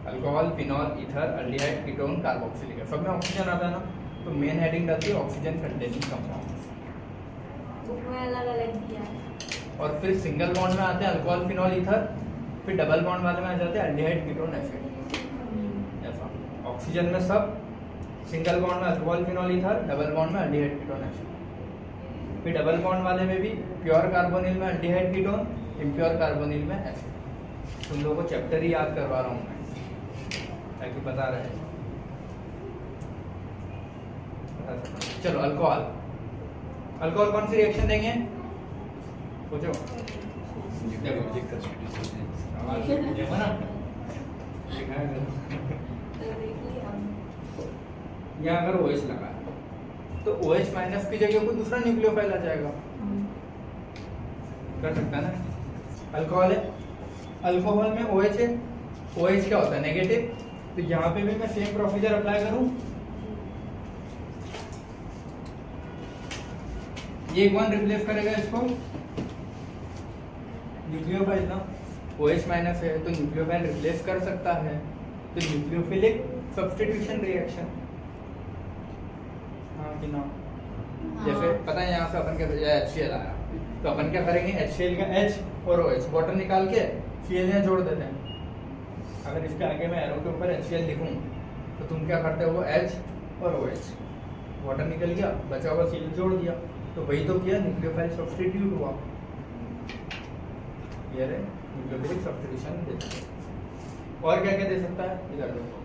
alcohol phenol ether aldehyde ketone carboxylic acid, सब में ऑक्सीजन आता है ना, तो मेन हेडिंग डालती है ऑक्सीजन कंटेनिंग कंपाउंड्स। अलग अलग दिया है। और फिर सिंगल बॉन्ड में आते हैं अल्कोहल फिनॉल ईथर, फिर डबल बॉन्ड वाले में आ जाते हैं एल्डिहाइड कीटोन एसिड। ऐसा ऑक्सीजन में सब, सिंगल बॉन्ड में alcohol phenol ether, double bond में एल्डिहाइड कीटोन एसिड। फिर डबल बॉन्ड वाले में भी प्योर कार्बोनिल में एल्डिहाइड कीटोन, इम्प्योर कार्बोनिल में एसिड। तुम लोगों को चैप्टर ही याद करवा रहा हूँ मैं, ताकि पता रहे। चलो अल्कोहल, अल्कोहल कौन सी रिएक्शन देंगे पूछो। देखो ना, यहाँ अगर OH लगा है तो OH माइनस की जगह कोई दूसरा न्यूक्लियोफाइल आ जाएगा, कर सकता है ना। अल्कोहल है, अल्कोहल में OH है, OH क्या होता है नेगेटिव, तो यहाँ पे भी मैं सेम प्रोसीजर अप्लाई करूँ। ये कौन रिप्लेस करेगा इसको? न्यूक्लियोफाइल ना, OH माइनस है तो न्यूक्लियोफाइल रिप्लेस कर सकता है, तो न्यूक्लियोफिलिक सब्स्टिट्यूशन रिएक्शन। हाँ कि ना? जैसे पता है यहाँ से अपन क्या HCl आया, तो अपन क्या करेंगे, HCl का H और OH वाटर निकाल के Cl यहाँ जोड़ देते हैं। अगर इसके आगे मैं एरो के ऊपर HCl लिखूं तो तुम क्या करते हो, वो H और OH वाटर निकल गया, बचा हुआ Cl जोड़ दिया, तो वही तो किया, न्यूक्लियोफाइल सब्स्टिट्यूट हुआ। ये है न्यूक्लियोफिलिक सब्स्टिट्यूशन दे सकते हैं। और क्या क्या दे सकता है, इधर देखो,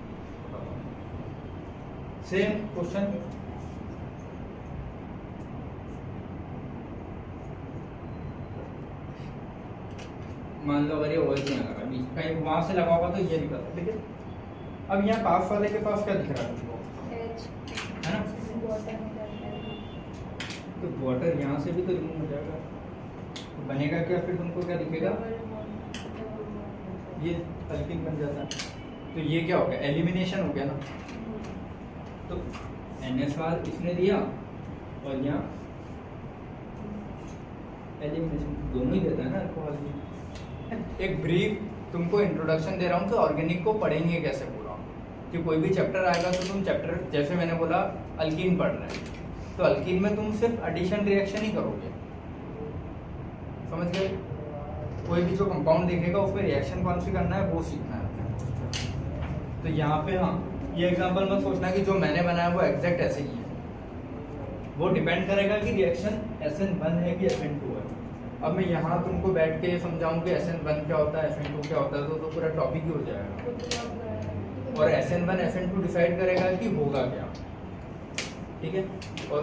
सेम क्वेश्चन। मान लो अगर ये OH यहाँ लगा, बीच कहीं वहां से लगा होगा तो ये निकल, ठीक है। अब यहाँ पास वाले के पास क्या दिख रहा है तुमको, है ना, तो वाटर यहाँ से भी तो रिमूव हो जाएगा, तो बनेगा क्या, फिर तुमको क्या दिखेगा, ये अल्कीन बन जाता है। तो ये क्या हो गया, एलिमिनेशन हो गया ना। तो NSR इसने दिया और यहाँ एलिमिनेशन, दोनों ही देता है ना अल्कोहल भी। एक ब्रीफ तुमको इंट्रोडक्शन दे रहा हूँ, तो ऑर्गेनिक को पढ़ेंगे कैसे पूरा, कि कोई भी चैप्टर आएगा तो तुम चैप्टर, जैसे मैंने बोला अल्कीन पढ़ रहे हैं, तो अल्कीन में तुम सिर्फ एडिशन रिएक्शन ही करोगे, समझ गए। कोई भी जो कंपाउंड देखेगा उसमें रिएक्शन कौन सी करना है वो सीखना है। तो यहाँ पे हाँ, ये एग्जांपल मत सोचना कि जो मैंने बनाया वो एग्जैक्ट ऐसे ही है, वो डिपेंड करेगा कि रिएक्शन SN1 है कि SN2 है। अब मैं यहाँ तुमको बैठ के समझाऊं कि SN1 क्या होता है, SN2 क्या होता है, तो पूरा टॉपिक ही हो जाएगा, और SN1 SN2 डिसाइड करेगा कि होगा क्या, ठीक है। और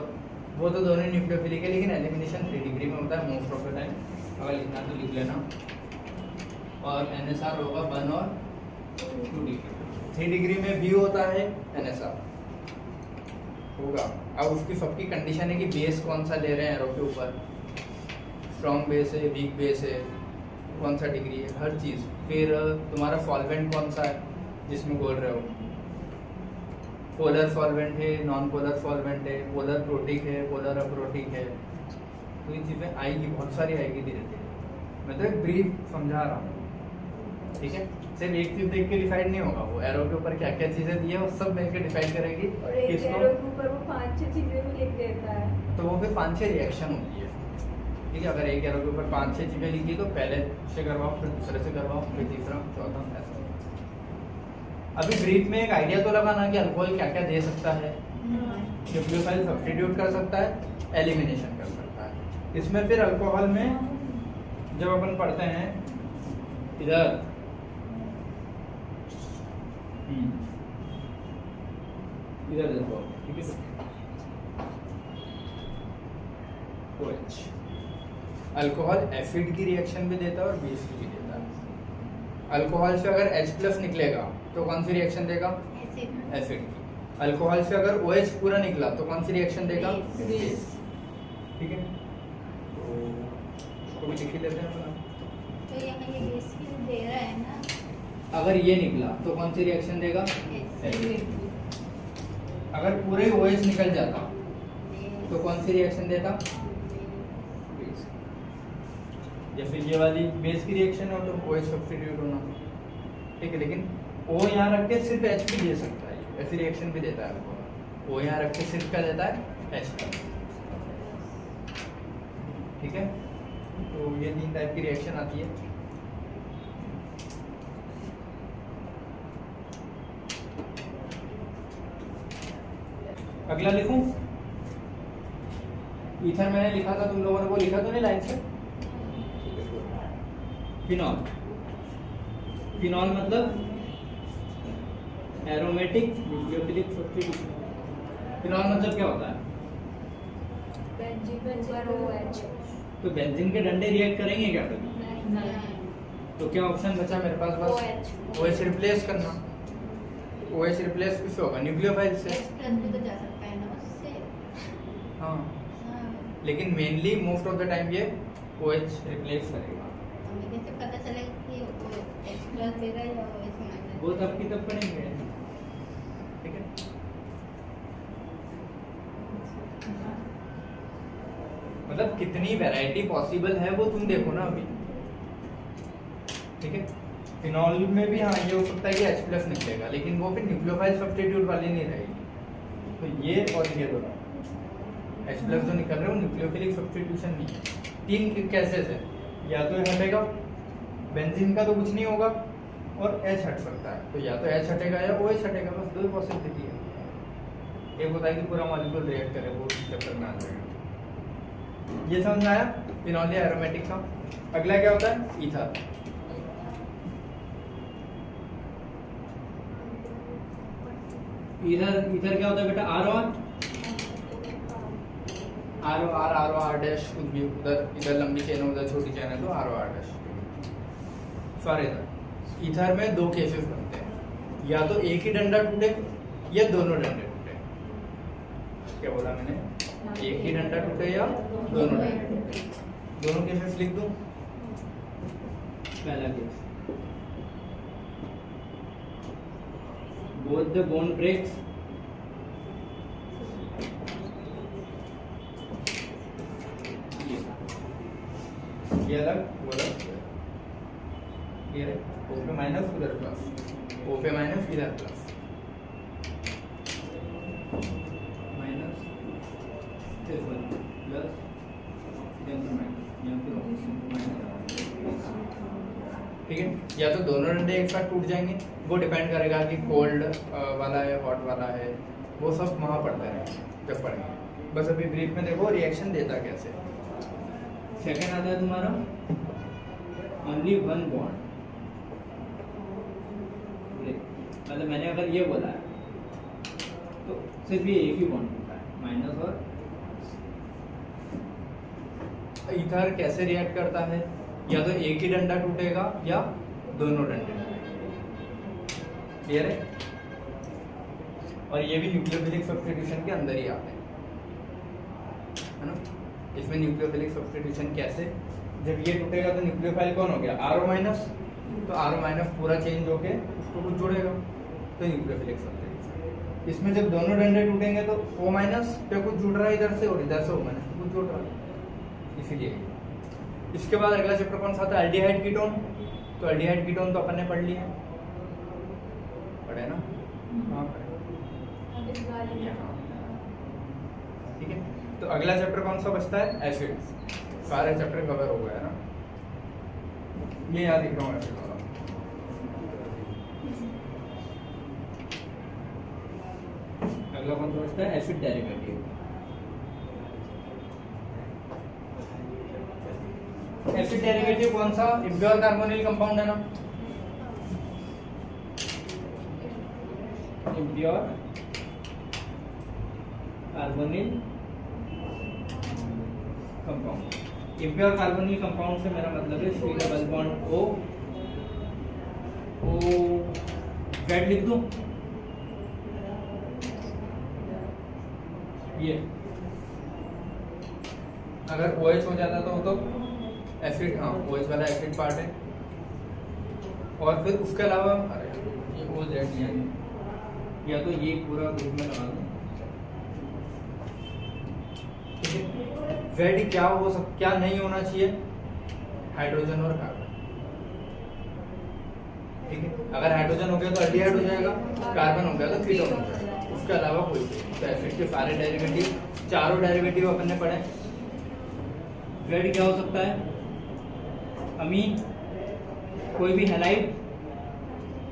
वो तो दोनों न्यूक्लियोफिलिक है, लेकिन एलिमिनेशन 3 डिग्री में होता है मोस्ट ऑफ द टाइम, अगर लिखना तो लिख लेना। और NSR होगा 1 और 2 डिग्री। 3 डिग्री में भी होता है NSR होगा। अब उसकी सबकी कंडीशन है कि बेस कौन सा ले रहे हैं एरो के ऊपर, स्ट्रॉन्ग बेस है, वीक बेस है, कौन सा डिग्री है, हर चीज़। फिर तुम्हारा सॉल्वेंट कौन सा है जिसमें बोल रहे हो, पोलर सॉल्वेंट है, नॉन पोलर सॉल्वेंट है, पोलर प्रोटिक है, पोलर अप्रोटिक है। तो ये चीज़ें आएगी, बहुत सारी आएगी धीरे धीरे। मैं तो एक ब्रीफ समझा रहा हूँ, ठीक है। सिर्फ एक चीज देख के डिसाइड नहीं होगा, वो एरो के ऊपर क्या क्या चीजें दी है वो सब मिलकर डिसाइड करेगी और एक किसको। एरो के ऊपर वो 5-6 चीजें भी लिख देता है, तो वो फिर 5-6 रिएक्शन होती है, ठीक है। अगर एक एरो के ऊपर 5-6 चीजें लिखी तो पहले से करवाओ, फिर दूसरे से करवाओ, फिर तीसरा, चौथा, ऐसा। अभी ब्रीफ में एक आइडिया तो लगाना कि अल्कोहल क्या क्या दे सकता है। न्यूक्लियोफाइल सब्स्टिट्यूट कर सकता है, एलिमिनेशन कर सकता है। इसमें फिर अल्कोहल में जब अपन पढ़ते हैं इधर इधर देखो, ठीक है, OH अल्कोहल एसिड की रिएक्शन भी देता है और बेस की भी देता है। अल्कोहल से अगर H+ निकलेगा तो कौन सी रिएक्शन देगा, एसिड की। अल्कोहल से अगर OH पूरा निकला तो कौन सी रिएक्शन देगा, बेस, ठीक है। तो इसको भी लिख ही लेते हैं अपना। तो यहाँ ये बेस की दे रहा है ना, अगर ये निकला तो कौन सी रिएक्शन देगा, एसिड। अगर पूरे OH निकल जाता तो कौन सी रिएक्शन देता, बेस। जैसे ये वाली बेस की रिएक्शन हो तो OH सब्स्टिट्यूट होना, ठीक है। लेकिन O यहाँ रख के सिर्फ H भी दे सकता है, ऐसी रिएक्शन भी देता है आपको। O यहाँ रख के सिर्फ क्या देता है, H+, ठीक है। तो ये 3 टाइप की रिएक्शन आती है। अगला लिखूं, ईथर मैंने लिखा था, तुम लोगों ने वो लिखा तो नहीं लाइन से। फिनॉल, फिनॉल मतलब एरोमेटिक न्यूक्लियोफिलिक सब्स्टिट्यूशन। फिनॉल मतलब क्या होता है, बेंजीन पर OH। तो बेंजीन के डंडे रिएक्ट करेंगे क्या कभी, तो क्या ऑप्शन बचा मेरे पास, बस OH रिप्लेस करना। OH रिप्लेस किससे होगा, न्यूक्लियोफाइल से। H+ भी तो जा सकता है ना उससे। हाँ, हाँ, लेकिन mainly most of the time ये OH रिप्लेस करेगा। हमें कैसे पता चलेगा कि वो H+ दे रहा है या OH-? वो तब की तब पढ़ेंगे, ठीक है। मतलब कितनी वैरायटी पॉसिबल है वो तुम देखो ना अभी, ठीक है। फिनॉल में भी हाँ ये हो सकता है कि H+ निकलेगा, लेकिन वो फिर न्यूक्लियोफाइल सब्स्टिट्यूट वाली नहीं रहेगी। तो ये और ये दोनों H+ जो निकल रहे हैं वो न्यूक्लियोफिलिक सब्स्टिट्यूशन नहीं है। 3 केसेस है, या तो ये हटेगा, बेंजीन का तो कुछ नहीं होगा, और H हट सकता है। तो या तो H हटेगा या OH हटेगा, बस 2 पॉसिबिलिटी है। एक होता है कि पूरा मॉलिक्यूल रिएक्ट करे, वो चक्कर में आ जाएगा। ये समझ आया फिनॉल या एरोमेटिक का। अगला क्या होता है, ईथर। ईथर क्या होता है बेटा, ROR डैश कुछ भी, उधर इधर लंबी चेन है, उधर छोटी चेन है, तो ROR डैश। सॉरी, ईथर में 2 केसेस बनते हैं, या तो एक ही डंडा टूटे या दोनों डंडे टूटे। क्या बोला मैंने, एक ही डंडा टूटे या दोनों डंडे टूटे। दोनों केसेस लिख दूं। पहला case, both the bone breaks ये अलग वो अलग, ये रे O पे माइनस उधर प्लस, O पे माइनस इधर प्लस, माइनस प्लस ठीक है। या तो दोनों डंडे एक साथ टूट जाएंगे, वो डिपेंड करेगा कि कोल्ड वाला है हॉट वाला है, वो सब वहाँ पढ़ते रहेंगे जब पढ़ेंगे। बस अभी ब्रीफ में देखो रिएक्शन देता कैसे। सेकेंड आता है तुम्हारा ओनली 1 बॉन्ड, मतलब मैंने अगर ये बोला है तो सिर्फ ये एक ही बॉन्ड होता है, माइनस। और ईथर कैसे रिएक्ट करता है, या तो एक ही डंडा टूटेगा या दोनों डंडे टूटेंगे। क्लियर है? और ये भी न्यूक्लियोफिलिक सब्स्टिट्यूशन के अंदर ही आते हैं, है ना? इसमें न्यूक्लियोफिलिक सब्स्टिट्यूशन कैसे, जब ये टूटेगा तो न्यूक्लियोफाइल कौन हो गया, आर माइनस, तो आर माइनस पूरा चेंज होके उसको कुछ जोड़ेगा, तो न्यूक्लियोफिलिक सब्स्टिट्यूशन। इसमें जब दोनों डंडे टूटेंगे तो O माइनस पे कुछ जुड़ रहा है इधर से और इधर से O माइनस पे कुछ जुड़ रहा है, इसीलिए। इसके बाद अगला चैप्टर कौन सा आता है, एल्डिहाइड कीटोन। तो एल्डिहाइड कीटोन तो अपन ने पढ़ लिया, पढ़े ना? हाँ पढ़े। ठीक है, तो अगला चैप्टर कौन सा बचता है, एसिड। सारे चैप्टर कवर हो गए है ना, ये याद लिख रहा हूँ एसिड वाला। अगला कौन सा बचता है, एसिड डेरिवेटिव। एसिड डेरिवेटिव कौन सा, इम्प्योर कार्बोनिल कंपाउंड है ना, impure carbonyl compound. Impure carbonyl compound से मेरा मतलब है C double bond O, Z लिख दूं ये, अगर OH हो जाता तो एसिड, हाँ OH वाला एसिड पार्ट है। और फिर उसके अलावा ये OZ नहीं है, या तो ये पूरा ग्रुप में लगा दूं, Z क्या हो सकता, क्या नहीं होना चाहिए, हाइड्रोजन और कार्बन। ठीक है, अगर हाइड्रोजन हो गया तो एल्डिहाइड हो जाएगा, कार्बन हो गया तो कीटोन हो जाएगा, उसके अलावा कोई नहीं। तो एसिड के सारे डेरिवेटिव, चारों डेरिवेटिव अपन ने पढ़े। Z क्या हो सकता है, अमीन, कोई भी हैलाइड,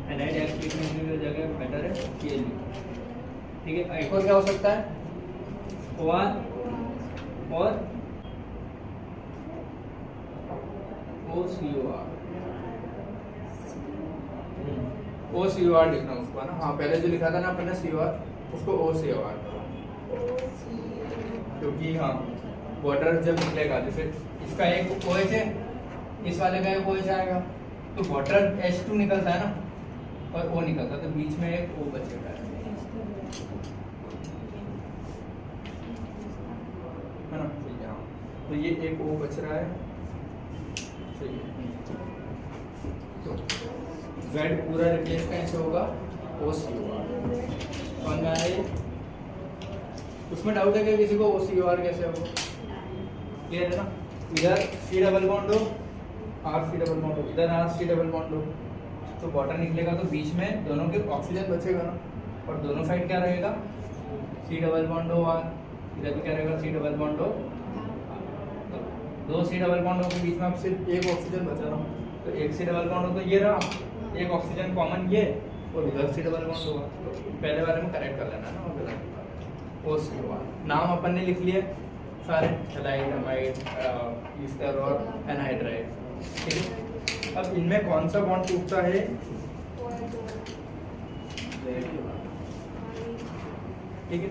हैलाइड एक्स लिखने की जगह बेटर है Cl। ठीक है, एक और क्या हो सकता है, OR और OCOR। OCOR लिखना उसको ना, हाँ पहले जो लिखा था ना अपन ने COR, उसको OCOR करो, क्योंकि हाँ वाटर जब निकलेगा, जैसे इसका एक OH है, इस वाले का एक OH आएगा, तो वाटर H2 निकलता है ना और O निकलता है, तो बीच में एक O बचेगा, है ना? ठीक है, हाँ तो ये एक O बच रहा है, सही है। तो Z पूरा रिप्लेस कैसे होगा, OCOR। समझ में आया ये? उसमें डाउट है कि किसी को OCOR कैसे होगा, क्लियर है ना? इधर C डबल बॉन्ड हो, RC डबल बॉन्ड हो, इधर RC डबल बॉन्ड हो, तो वाटर निकलेगा तो बीच में दोनों के ऑक्सीजन बचेगा ना, और दोनों साइड क्या रहेगा, C डबल बॉन्ड हो R, इधर भी क्या रहेगा, C डबल बॉन्ड हो, तो दो C डबल बॉन्ड हो के बीच में अब सिर्फ एक ऑक्सीजन बचा रहा हूँ, तो एक C डबल बॉन्ड हो तो ये रहा, एक ऑक्सीजन कॉमन ये, और इधर C डबल बॉन्ड होगा, तो पहले बारे में करेक्ट कर लेना ना। OCOR नाम अपन ने लिख लिए सारे, हैलाइड, अमाइड, ईस्टर और एनहाइड्राइड। ठीक है, अब इनमें कौन सा बॉन्ड टूटता है, ठीक है,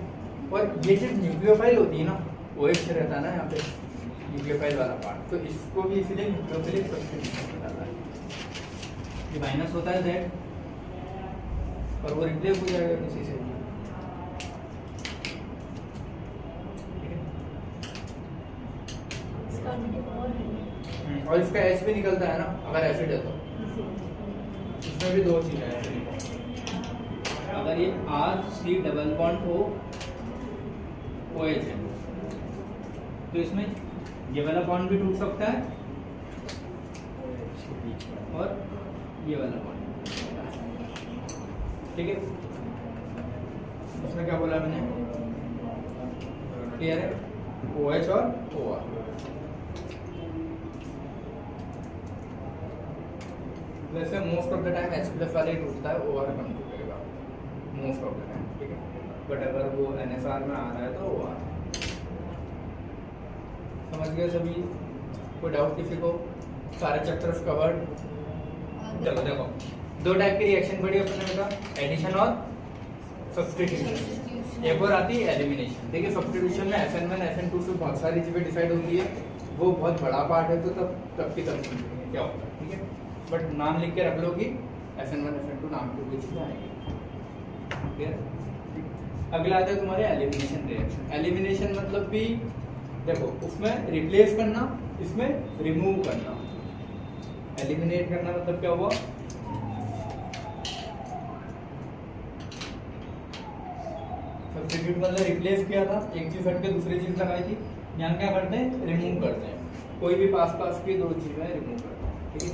और ये जो न्यूक्लियोफाइल होती है ना, OH रहता है ना यहाँ पे न्यूक्लियोफाइल वाला पार्ट, तो इसको भी इसीलिए न्यूक्लियोफिलिक सब्स्टिट्यूशन में डाला है। ये माइनस होता है Z और वो रिप्लेस हो जाएगा किसी से, और इसका H भी निकलता है ना अगर एसिड है तो, इसमें भी दो चीजें हैं। अगर ये RC डबल बॉन्ड हो OH है तो इसमें ये वाला बॉन्ड भी टूट सकता है और ये वाला बॉन्ड, ठीक है। इसमें क्या बोला मैंने, क्लियर है, OH और OR। वैसे most of the time H plus वाले टूटता है, OR कम टूटेगा मोस्ट ऑफ द टाइम, ठीक है। बट अगर वो NSR में आ रहा है तो OR। समझ गए सभी, कोई डाउट किसी को, सारे चैप्टर्स कवर्ड। चलो देखो, दो टाइप की रिएक्शन पढ़ी अपने बेटा, एडिशन और सब्स्टिट्यूशन। एक और आती है एलिमिनेशन। देखिए सब्स्टिट्यूशन में SN1 SN2 से बहुत सारी चीजें डिसाइड होती है, वो बहुत बड़ा पार्ट है, तो तब की तरफ क्या होता है, ठीक है। बट नाम लिख के रख लो कि SN1 SN2 नाम की कोई चीजें आएंगी। अगला आता है तुम्हारे एलिमिनेशन रिएक्शन। एलिमिनेशन मतलब भी देखो उसमें रिप्लेस करना, इसमें रिमूव करना। एलिमिनेट करना मतलब क्या हुआ, सब्स्टिट्यूट मतलब रिप्लेस किया था, एक चीज हट के दूसरी चीज लगाई थी। यहाँ क्या करते हैं, रिमूव करते हैं। कोई भी पास पास की दो चीजें रिमूव करते हैं, ठीक है।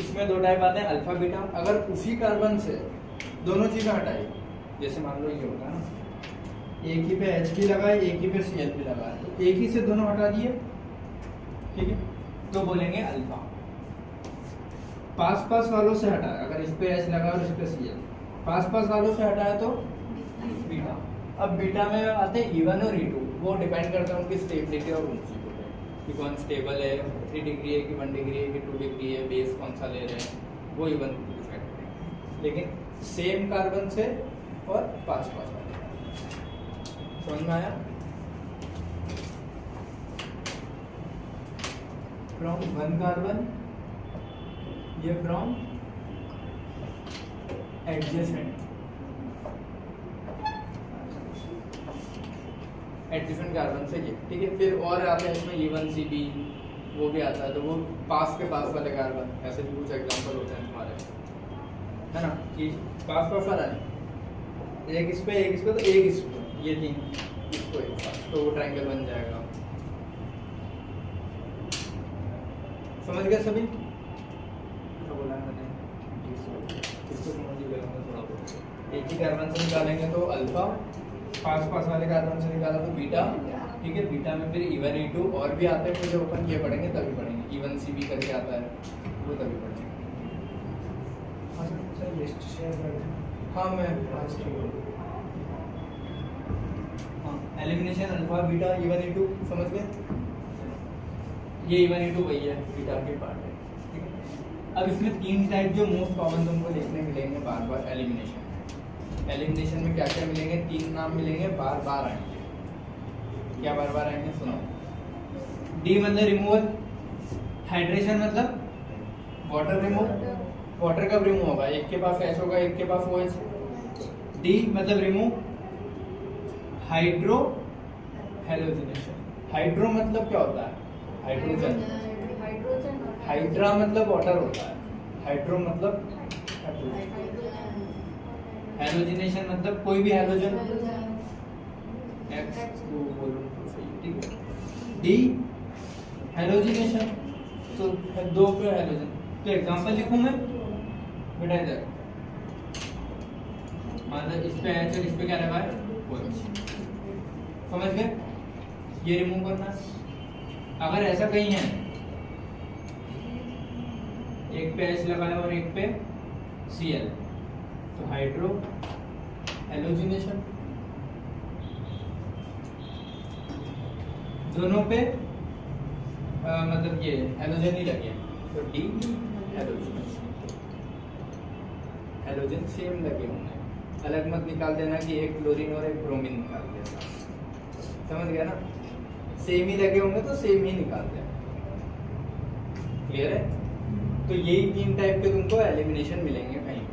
इसमें दो टाइप आते हैं, अल्फा बीटा। अगर उसी कार्बन से दोनों चीजें हटाई, जैसे मान लो ये होगा ना, एक ही पे H लगाए, एक ही पे Cl लगाए, तो एक ही से दोनों हटा दिए, ठीक है, तो बोलेंगे अल्फा। पास पास वालों से हटाया, अगर इस पे H लगा और इस पे Cl, पास पास वालों से हटाया तो बीटा। अब बीटा में आते हैं E1 और E2, वो डिपेंड करता है उनकी स्टेबिलिटी और उनकी कि कौन स्टेबल है, 3 डिग्री है कि 1 डिग्री है कि 2 डिग्री है, बेस कौन सा ले रहे हैं, वो E1 डिसाइड करेंगे। लेकिन सेम कार्बन से और पास पास वाले, समझ में आया? फ्रॉम 1 कार्बन, ये फ्रॉम एडजेसेंट कार्बन से ये, ठीक है। फिर और आते हैं इसमें E1CB, वो भी आता है, तो वो पास के पास वाले कार्बन, ऐसे भी कुछ एग्जांपल होते हैं तुम्हारे, है ना, कि पास पास वाला है, एक इस पे एक इस पे, तो एक इस पे, ये तीन इसको एक साथ, तो वो ट्रायंगल बन जाएगा। समझ गए सभी? क्या बोला है मैंने? इसको समझ ही गए होंगे थोड़ा बहुत। एक ही कार्बन से निकालेंगे तो अल्फा, पास पास वाले कार्बन से निकाला तो बीटा, ठीक है। बीटा में फिर E1 E2 और भी आते हैं, मुझे ओपन किए पढ़ेंगे तभी पढ़ेंगे। E1CB करके आता है, वो तभी पढ़ेंगे। लिस्ट शेयर कर दें। हाँ मैं हाँ, elimination alpha beta E1 E2 समझ गए? ये E1 E2 वही है, बीटा के पार्ट है, ठीक है। अब इसमें 3 टाइप जो मोस्ट कॉमन तुमको देखने मिलेंगे बार बार एलिमिनेशन। एलिमिनेशन में क्या क्या मिलेंगे, 3 नाम मिलेंगे, बार बार आएंगे। क्या बार बार आएंगे, सुनो। डी मतलब रिमूवल, हाइड्रेशन मतलब वाटर रिमूव, वाटर कब रिमूव होगा, एक के पास H होगा, एक के पास OH। डी मतलब रिमूव, हाइड्रो हेलोजिनेशन। हाइड्रो मतलब क्या होता है, हाइड्रोजन। हाइड्रा मतलब वाटर होता है, हाइड्रो मतलब हेलोजिनेशन मतलब कोई भी हेलोजन, X2 बोलो तो सही, ठीक है। डी हेलोजिनेशन, तो दो पे हेलोजन। तो एग्जांपल लिखूं मैं बेटा, इधर मतलब इस पे H और इस पे क्या लगा है, OH, समझ गए? ये रिमूव करना। अगर ऐसा कहीं है, एक पे H लगा है और एक पे Cl, तो हाइड्रो हेलोजिनेशन। दोनों पे मतलब ये हेलोजन ही लगे, तो डी हेलोजिनेशन। हेलोजन सेम लगे होंगे, अलग मत निकाल देना कि एक क्लोरीन और एक ब्रोमीन निकाल देना, समझ गया ना? सेम ही लगे होंगे तो सेम ही निकाल देना, क्लियर है? तो यही 3 टाइप के तुमको एलिमिनेशन मिलेंगे कहीं भी।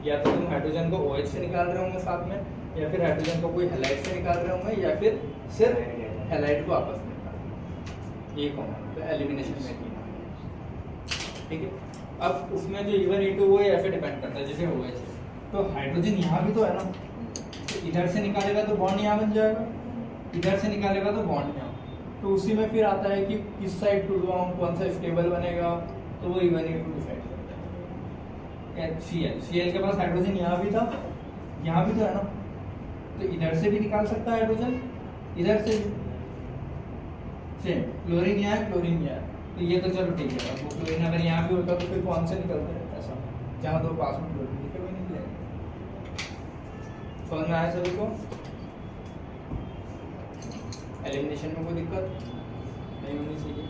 या तो तुम हाइड्रोजन को OH से निकाल रहे होंगे साथ में, या फिर हाइड्रोजन को कोई हैलाइड से निकाल रहे होंगे, या फिर सिर्फ हैलाइड को आपस में निकाल रहे होंगे। ये कॉमन, तो एलिमिनेशन में 3, ठीक है। अब उसमें जो E1 E2 वो ऐसे डिपेंड करता है, जैसे OH है तो हाइड्रोजन यहाँ भी तो है ना, तो इधर से निकालेगा तो बॉन्ड यहाँ बन जाएगा, इधर से निकालेगा तो बॉन्ड यहाँ, तो उसी में फिर आता है कि किस साइड टूटवाऊं, कौन सा स्टेबल बनेगा, तो वो E1 E2 डिसाइड करता है। Cl के पास हाइड्रोजन यहाँ भी था, यहाँ भी तो है ना, तो इधर से भी निकाल सकता है हाइड्रोजन, इधर से भी सेम। क्लोरीन यहाँ है, क्लोरीन यहाँ है, तो ये तो चलो ठीक है। अब वो क्लोरीन अगर यहाँ भी होता तो फिर कौन से निकलता है, ऐसा जहाँ दो पास में क्लोरीन दिखे हुए निकलेंगे। समझ में आया सभी को? एलिमिनेशन में कोई दिक्कत नहीं होनी चाहिए।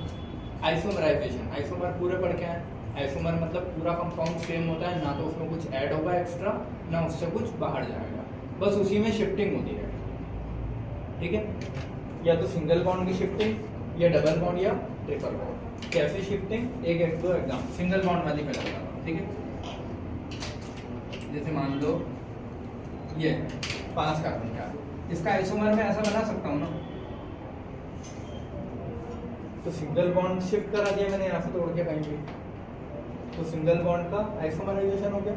आइसोमराइजेशन, आइसोमर पूरे पढ़ के आए। आइसोमर मतलब पूरा कंपाउंड सेम होता है, ना तो उसमें कुछ ऐड होगा एक्स्ट्रा, ना उससे कुछ बाहर जाएगा, बस उसी में शिफ्टिंग होती है, ठीक है। या तो सिंगल बॉन्ड की शिफ्टिंग, या डबल बॉन्ड, या ट्रिपल बॉन्ड। कैसे शिफ्टिंग, एक दो एग्जाम सिंगल बॉन्ड वाली में लगा, ठीक है। जैसे मान लो ये 5 कार्बन का, इसका आइसोमर मैं ऐसा बना सकता हूँ ना, तो सिंगल बॉन्ड शिफ्ट करा दिया मैंने यहाँ से तोड़ के कहीं भी, तो सिंगल बॉन्ड का आइसोमराइजेशन हो गया।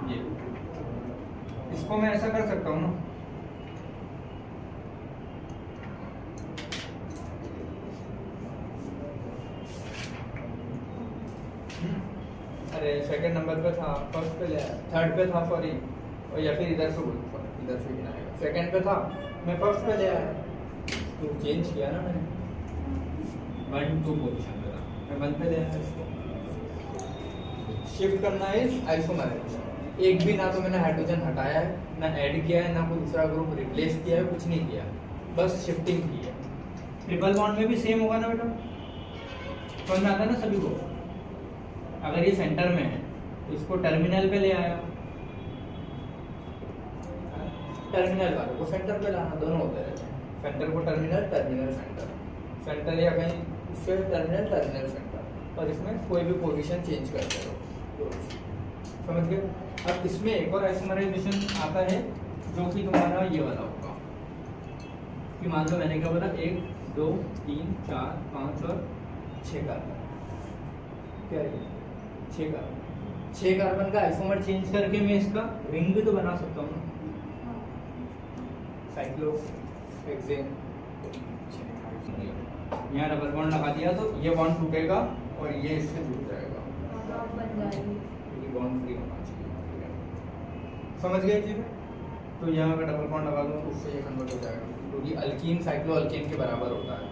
ये इसको मैं ऐसा कर सकता हूँ ना, अरे सेकंड नंबर पे था, फर्स्ट पे ले आया, थर्ड पे था सॉरी, और या फिर इधर से इधर से गिनाएगा, सेकंड पे था मैं फर्स्ट पे ले आया, तो चेंज किया ना मैंने, 1 2 पोजीशन पे था मैं 1 पे ले आया, इसको शिफ्ट करना है आइसोमराइजेशन। एक भी ना तो मैंने हाइड्रोजन हटाया है, ना ऐड किया है, ना कोई दूसरा ग्रुप रिप्लेस किया है, कुछ नहीं किया, बस शिफ्टिंग की है। ट्रिपल बॉन्ड में भी सेम होगा ना बेटा, समझ में आता है ना सभी को। अगर ये सेंटर में है तो इसको टर्मिनल पे ले आया, टर्मिनल वाले को सेंटर पे लाना, दोनों होते रहते हैं, सेंटर को टर्मिनल, टर्मिनल सेंटर, सेंटर या कहीं इससे टर्मिनल, टर्मिनल सेंटर, और इसमें कोई भी पोजीशन चेंज करते रहो, समझ गए। अब इसमें एक और आइसोमराइजेशन आता है जो कि तुम्हारा ये वाला होगा, कि मान लो मैंने क्या बोला 1 2 3 4 5 और 6 कार्बन, क्या है 6 कार्बन, 6 कार्बन का आइसोमर चेंज करके मैं इसका रिंग भी तो बना सकता हूँ, साइक्लोहेक्सेन, यहाँ डबल बॉन्ड लगा दिया तो ये बॉन्ड टूटेगा और ये इससे जुड़ जाएगा, क्योंकि बॉन्ड फ्री होना चाहिए, समझ गए चीज़। तो यहाँ का डबल बॉन्ड लगा दूँ तो उससे ये कन्वर्ट हो जाएगा, क्योंकि अल्कीन साइक्लो अल्केन के बराबर होता है,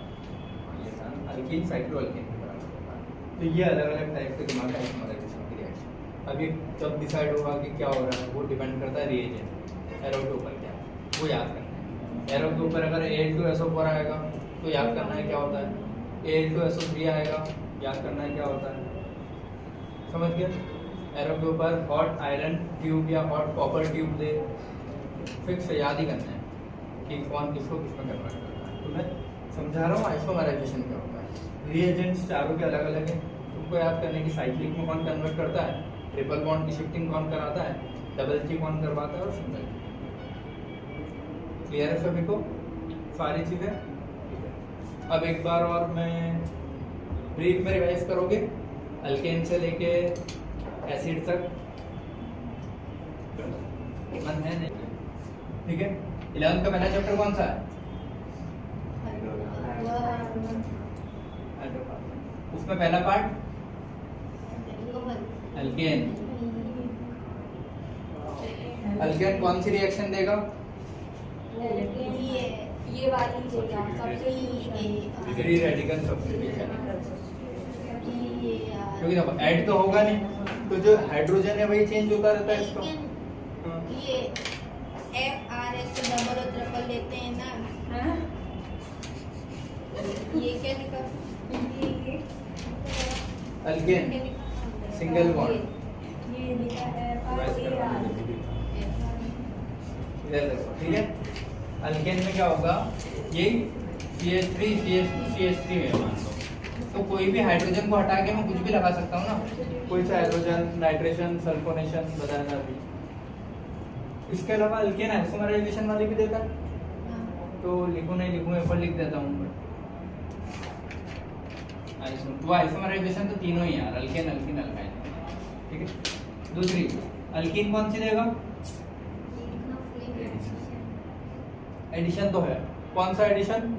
ये था अल्कीन साइक्लो अल्केन के बराबर होता है। तो ये अलग अलग टाइप के दिमाग आइसोमराइजेशन की रिएक्शन, अभी जब डिसाइड होगा कि क्या हो रहा है वो डिपेंड करता है रिएजेंट, एरो के ऊपर क्या है वो याद करना है। एरो के ऊपर अगर Al2SO4 आएगा तो याद करना है क्या होता है, Al2SO3 आएगा याद करना है क्या होता है, समझ गए। एरो के ऊपर हॉट आयरन ट्यूब या हॉट कॉपर ट्यूब दे, फिक्स याद ही करना है कि कौन किसको किसमें कन्वर्ट करना है। तो मैं समझा रहा हूँ आइसोमराइजेशन क्या होता है। रिएजेंट्स चारों के अलग अलग हैं, तुमको याद करने की साइक्लिक में कौन कन्वर्ट करता है, ट्रिपल बॉन्ड की शिफ्टिंग कौन कराता है, डबल जी कौन करवाता है और सिंगल। क्लियर है सभी को सारी चीजें। अब एक बार और मैं ब्रीफ में रिवाइज करोगे, अल्केन से लेके एसिड तक मन है नहीं, ठीक है। 11th का पहला चैप्टर कौन सा है, उसमें पहला पार्ट अल्केन। अल्केन कौन सी रिएक्शन देगा, ये वाली देगा सबसे फ्री रेडिकल सब्स्टिट्यूशन, क्योंकि देखो ऐड तो होगा नहीं, तो जो हाइड्रोजन है वही चेंज होता रहता है इसका। ये FRS को डबल और ट्रिपल लेते हैं ना, ये क्या लिखा, अल्केन सिंगल बॉन्ड, ये लिखा है FRAR। इधर देखो, ठीक है। अल्केन में क्या होगा, ये CH3 CH3 है मान लो, तो कोई भी हाइड्रोजन को हटा के मैं कुछ भी लगा सकता हूँ ना, कोई सा हाइड्रोजन, नाइट्रेशन, सल्फोनेशन बताया भी। इसके अलावा अल्केन आइसोमराइजेशन वाले भी देता है, तो लिखूं नहीं लिखूं ऊपर लिख देता हूँ। तो आइसोमराइजेशन तो तीनों ही यार, अल्केन अल्कीन अल्काइन, ठीक है। दूसरी अल्कीन कौन सी देगा, एडिशन तो है, कौन सा एडिशन,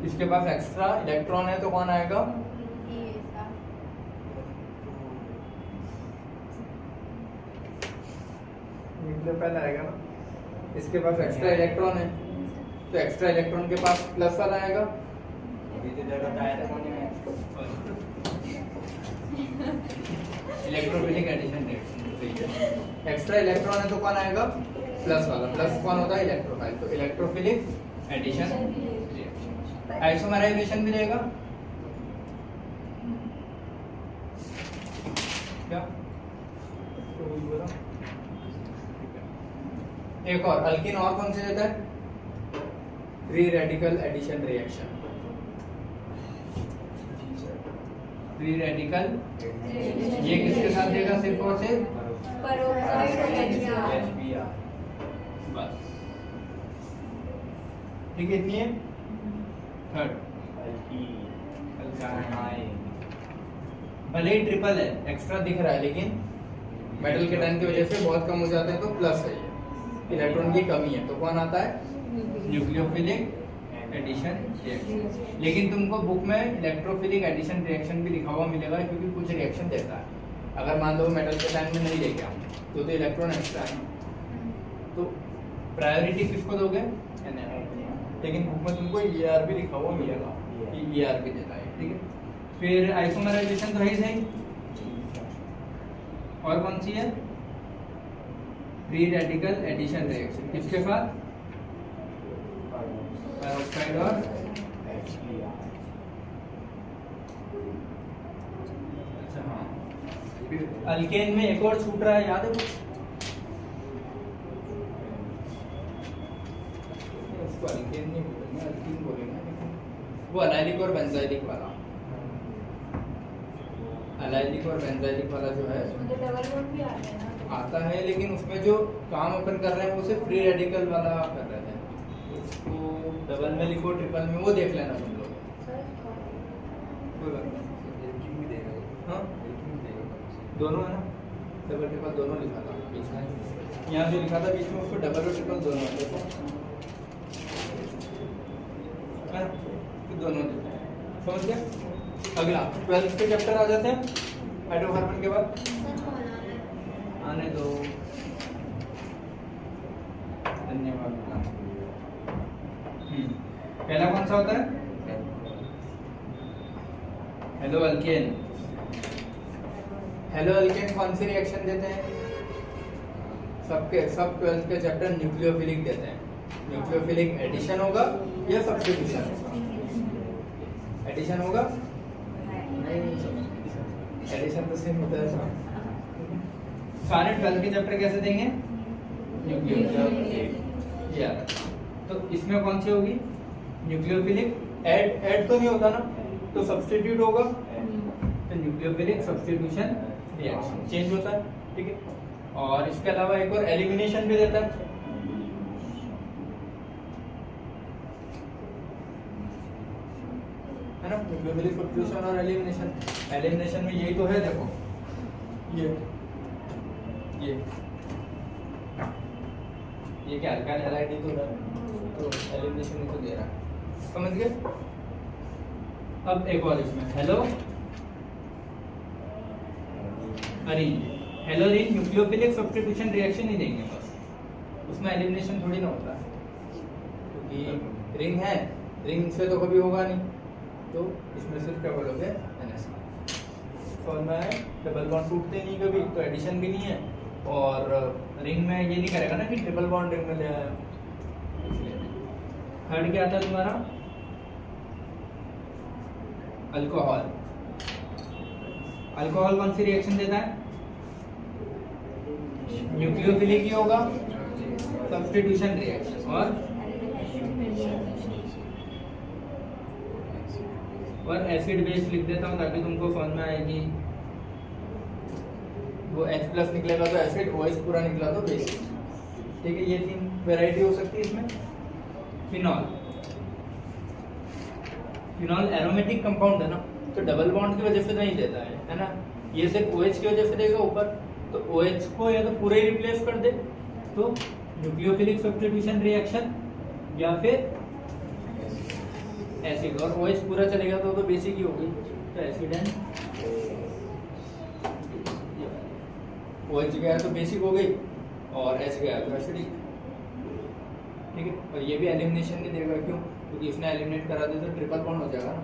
इसके पास एक्स्ट्रा इलेक्ट्रॉन है तो कौन आएगा, पहले आएगा ना, इसके पास एक्स्ट्रा इलेक्ट्रॉन है तो एक्स्ट्रा इलेक्ट्रॉन के पास प्लस वाला आएगा, electrophilic addition reaction, extra electron है तो कौन आएगा, प्लस वाला, प्लस कौन होता है, इलेक्ट्रोफाइल, तो इलेक्ट्रोफिलिक एडिशन रिएक्शन। आइसोमराइजेशन भी देगा क्या, तो वही बोला। एक और अल्कीन और कौन से देता है, free radical addition reaction, free radical ये किसके साथ देगा सिर्फ और सिर्फ peroxide of HBr. HBr बस ठीक है। इतनी है। थर्ड भले ही ट्रिपल है एक्स्ट्रा दिख रहा है लेकिन मेटल के टाइम की वजह से बहुत कम हो जाते हैं तो प्लस है ये इलेक्ट्रॉन की कमी है तो कौन आता है न्यूक्लियोफिलिक एडिशन रिएक्शन। लेकिन तुमको बुक में इलेक्ट्रोफिलिक एडिशन रिएक्शन भी लिखा हुआ मिलेगा क्योंकि कुछ रिएक्शन देता है। अगर मान लो मेटल के टाइम में नहीं लेके आऊँ तो इलेक्ट्रॉन एक्स्ट्रा है तो प्रायोरिटी किसको दोगे लेकिन बुक में तुमको ER भी लिखा हुआ मिलेगा कि ER भी देता है ठीक है। फिर आइसोमराइजेशन तो है ही सही। और कौन सी है फ्री रेडिकल एडिशन रिएक्शन किसके साथ पेरोक्साइड और अच्छा हाँ। फिर अल्केन में एक और छूट रहा है याद है कुछ उसको अल्केन नहीं बोलेंगे अल्कीन बोलेंगे वो अलाइलिक और बेंजाइलिक वाला अलाइलिक और बेंजाइलिक वाला जो है उसमें तो डबल बॉन्ड भी आता है ना। आता है लेकिन उसमें जो काम अपन कर रहे हैं वो सिर्फ फ्री रेडिकल वाला कर रहे हैं। उसको डबल में लिखो ट्रिपल में वो देख लेना तुम लोग कोई बात नहीं। हाँ दोनों है ना डबल ट्रिपल दोनों लिखा था बीच में यहाँ जो लिखा था बीच में उसको डबल और ट्रिपल दोनों देखो दोनों समझ गया। अगला 12th के चैप्टर आ जाते हैं हाइड्रोकार्बन के बाद आने दो धन्यवाद। पहला कौन सा होता है हेलो अल्केन। हेलो अल्केन कौन सी रिएक्शन देते हैं सबके सब 12th के चैप्टर न्यूक्लियोफिलिक देते हैं। न्यूक्लियोफिलिक एडिशन होगा या सब्स्टिट्यूशन होगा एडिशन होगा एडिशन तो सेम होता है सारे 12 के चैप्टर कैसे देंगे न्यूक्लियोफिलिक यार तो इसमें कौन सी होगी न्यूक्लियोफिलिक ऐड तो नहीं होता ना तो सब्स्टिट्यूट होगा तो न्यूक्लियोफिलिक सब्स्टिट्यूशन रिएक्शन चेंज होता है ठीक है। और इसके अलावा एक और एलिमिनेशन भी देता है ना न्यूक्लियोफिलिक सब्स्टिट्यूशन और एलिमिनेशन में यही तो है देखो ये क्या अल्काइल हैलाइड तो एलिमिनेशन ही तो दे रहा है समझ गए। अब एक और इसमें haloarene nucleophilic substitution reaction ही देंगे बस उसमें एलिमिनेशन थोड़ी ना होता है क्योंकि रिंग है रिंग से तो कभी होगा नहीं तो इसमें सिर्फ क्या बोलोगे NS फॉर्मूला है डबल बॉन्ड टूटते नहीं कभी तो एडिशन भी नहीं है और रिंग में ये नहीं करेगा ना कि ट्रिपल बॉन्ड रिंग में ले आया। थर्ड क्या आता है तुम्हारा अल्कोहल। अल्कोहल कौन सी रिएक्शन देता है न्यूक्लियोफिलिक ही होगा सब्स्टिट्यूशन रिएक्शन और एसिड बेस लिख देता हूँ ताकि तुमको समझ में आएगी। वो H+ निकलेगा तो एसिड OH पूरा निकला तो बेस ठीक है। ये 3 वैरायटी हो सकती है इसमें। फिनॉल एरोमेटिक कंपाउंड है ना तो डबल बॉन्ड की वजह से नहीं देता है ना ये सिर्फ OH की वजह से देगा ऊपर तो OH को या तो पूरे ही रिप्लेस कर दे तो न्यूक्लियोफिलिक सब्स्टिट्यूशन रिएक्शन या फिर एसिड और OH पूरा चलेगा तो बेसिक ही होगी तो एसिड एंड OH गया तो बेसिक हो गई और H गया तो एसिडिक ठीक है। और ये भी एलिमिनेशन नहीं देगा क्यों क्योंकि इसने एलिमिनेट करा दे तो ट्रिपल बॉन्ड हो जाएगा ना।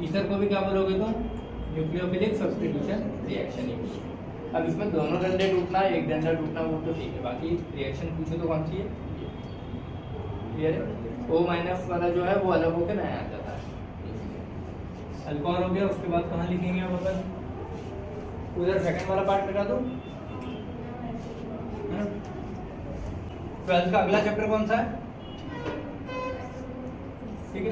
ईथर को भी क्या बोलोगे तुम न्यूक्लियोफिलिक सब्स्टिट्यूशन रिएक्शन ही। अब इसमें दोनों डंडे टूटना एक डंडा टूटना वो तो ठीक है बाकी रिएक्शन पूछे तो कौन सी है क्लियर है। O- वाला जो है वो अलग होकर नया आ जाता है। अल्कोहल हो गया उसके बाद कहाँ लिखेंगे हम अपन उधर सेकंड वाला पार्ट मिटा दो 12th का अगला चैप्टर कौन सा है ठीक है,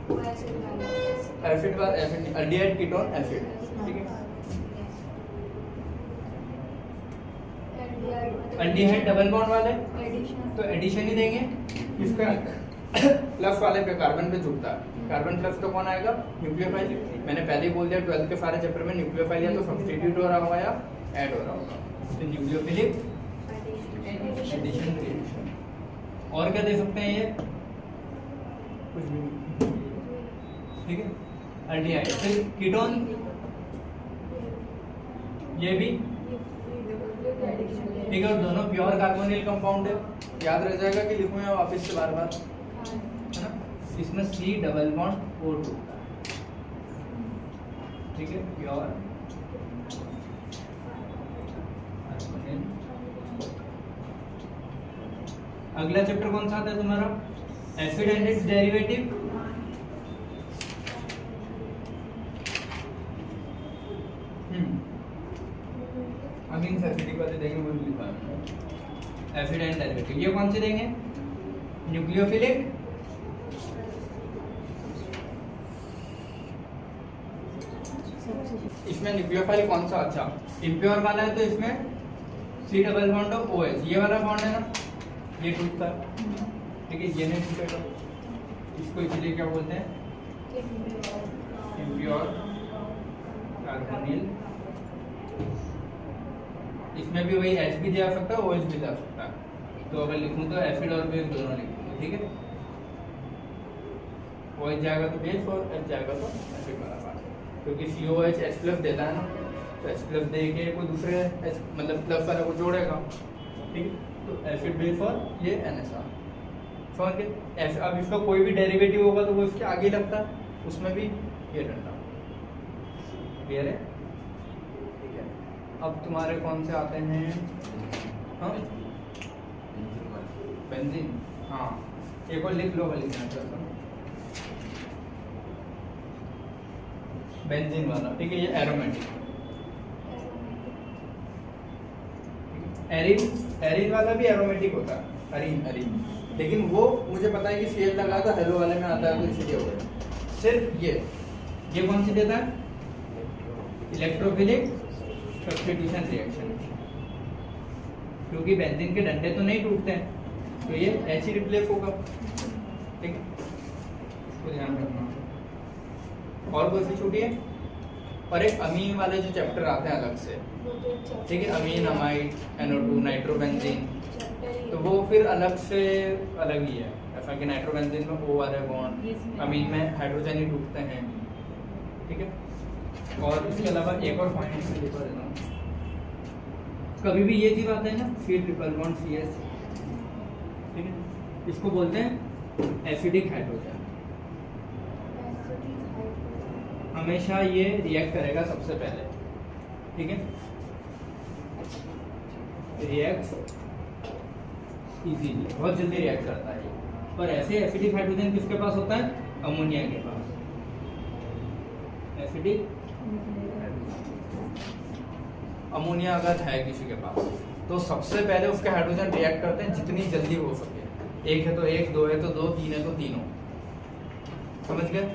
वो ऐसे डालना है। एसिड वाला एसिड एल्डिहाइड कीटोन एसिड, ठीक है। एल्डिहाइड डबल बॉन्ड वाले एडिशन तो एडिशन ही देंगे, इसका प्लस वाले पे कार्बन पे झुकता है, कार्बन प्लस तो कौन आएगा, न्यूक्लियोफाइल। मैंने पहले ही बोल दिया 12th के सारे चैप्टर में न्यूक्लियोफाइल या तो सब्स्टिट्यूट हो रहा होगा या ऐड हो रहा होगा, तो न्यूक्लियोफिलिक एडिशन रिएक्शन। और क्या दे सकते हैं ये, कुछ भी नहीं, ठीक है। एल्डिहाइड फिर कीटोन, ये भी ठीक है, और दोनों प्योर कार्बोनिल कंपाउंड है, याद रह जाएगा कि लिखूं या वापस से बार बार, है ना। इसमें C डबल बॉन्ड O2, ठीक है, प्योर कार्बोनिल। अगला चैप्टर कौन सा आता है तुम्हारा, acid and its derivative. Amine acidic वाले देंगे, वो लिखा है एसिड एंड डेरिवेटिव। ये कौन से देंगे, न्यूक्लियोफिलिक, इसमें न्यूक्लियोफाइल कौन सा, अच्छा इम्प्योर वाला है तो इसमें C double bond of OH, ये वाला बॉन्ड है ना, ये टूटता है, ठीक है, ये नहीं टूटेगा, इसको इसलिए क्या बोलते हैं, इम्प्योर कार्बोनिल। इसमें भी वही H भी जा सकता है, OH भी जा सकता है, तो अगर लिखूं तो एसिड और बेस दोनों लिखूंगा, ठीक है। OH जाएगा तो बेस और H जाएगा तो एसिड वाला पार्ट, क्योंकि COH H प्लस देता है ना, तो H प्लस दे के कोई दूसरे H मतलब प्लस वाले को जोड़ेगा, ठीक है, तो एसिड बेस और ये NSR, समझ गए। अब इसका कोई भी डेरिवेटिव होगा तो वो इसके आगे लगता है, उसमें भी ये डंडा, क्लियर है, ठीक है। अब तुम्हारे कौन से आते हैं, हाँ बेंजीन, हाँ एक और लिख लो, लिखना चाहता हूँ बेंजीन वाला, ठीक है, ये एरोमेटिक। एरिन वाला भी एरोमेटिक होता है, एरिन, लेकिन वो मुझे पता है कि Cl लगा था, हेलो वाले में आता है तो इसलिए हो गया। सिर्फ ये कौन सी देता है, इलेक्ट्रोफिलिक सब्स्टिट्यूशन रिएक्शन, क्योंकि बेंजीन के डंडे तो नहीं टूटते हैं, तो ये H ही रिप्लेस होगा, ठीक है, इसको ध्यान रखना। और कोई सी छूटी है, और एक अमीन वाले जो चैप्टर आते हैं अलग से, ठीक है, अमीन, अमाइड, NO2, नाइट्रोबेंजीन, तो वो फिर अलग से अलग ही है, ऐसा कि नाइट्रोबेंजीन में O वाले बॉन्ड, अमीन में हाइड्रोजन ही टूटते हैं, ठीक है। और इसके अलावा एक और पॉइंट लिखवा देता हूँ, कभी भी ये चीज आता है ना, C ट्रिपल बॉन्ड CS, ठीक है, इसको बोलते हैं एसिडिक हाइड्रोजन। हमेशा ये रिएक्ट करेगा सबसे पहले, ठीक है, रिएक्ट इजीली, बहुत जल्दी रिएक्ट करता है। और ऐसे एसिडिक हाइड्रोजन किसके पास होता है, अमोनिया के पास, एसिडिक अमोनिया अगर है किसी के पास तो सबसे पहले उसके हाइड्रोजन रिएक्ट करते हैं जितनी जल्दी हो सके, एक है तो एक, दो है तो दो, तीन है तो तीनों, समझ गए।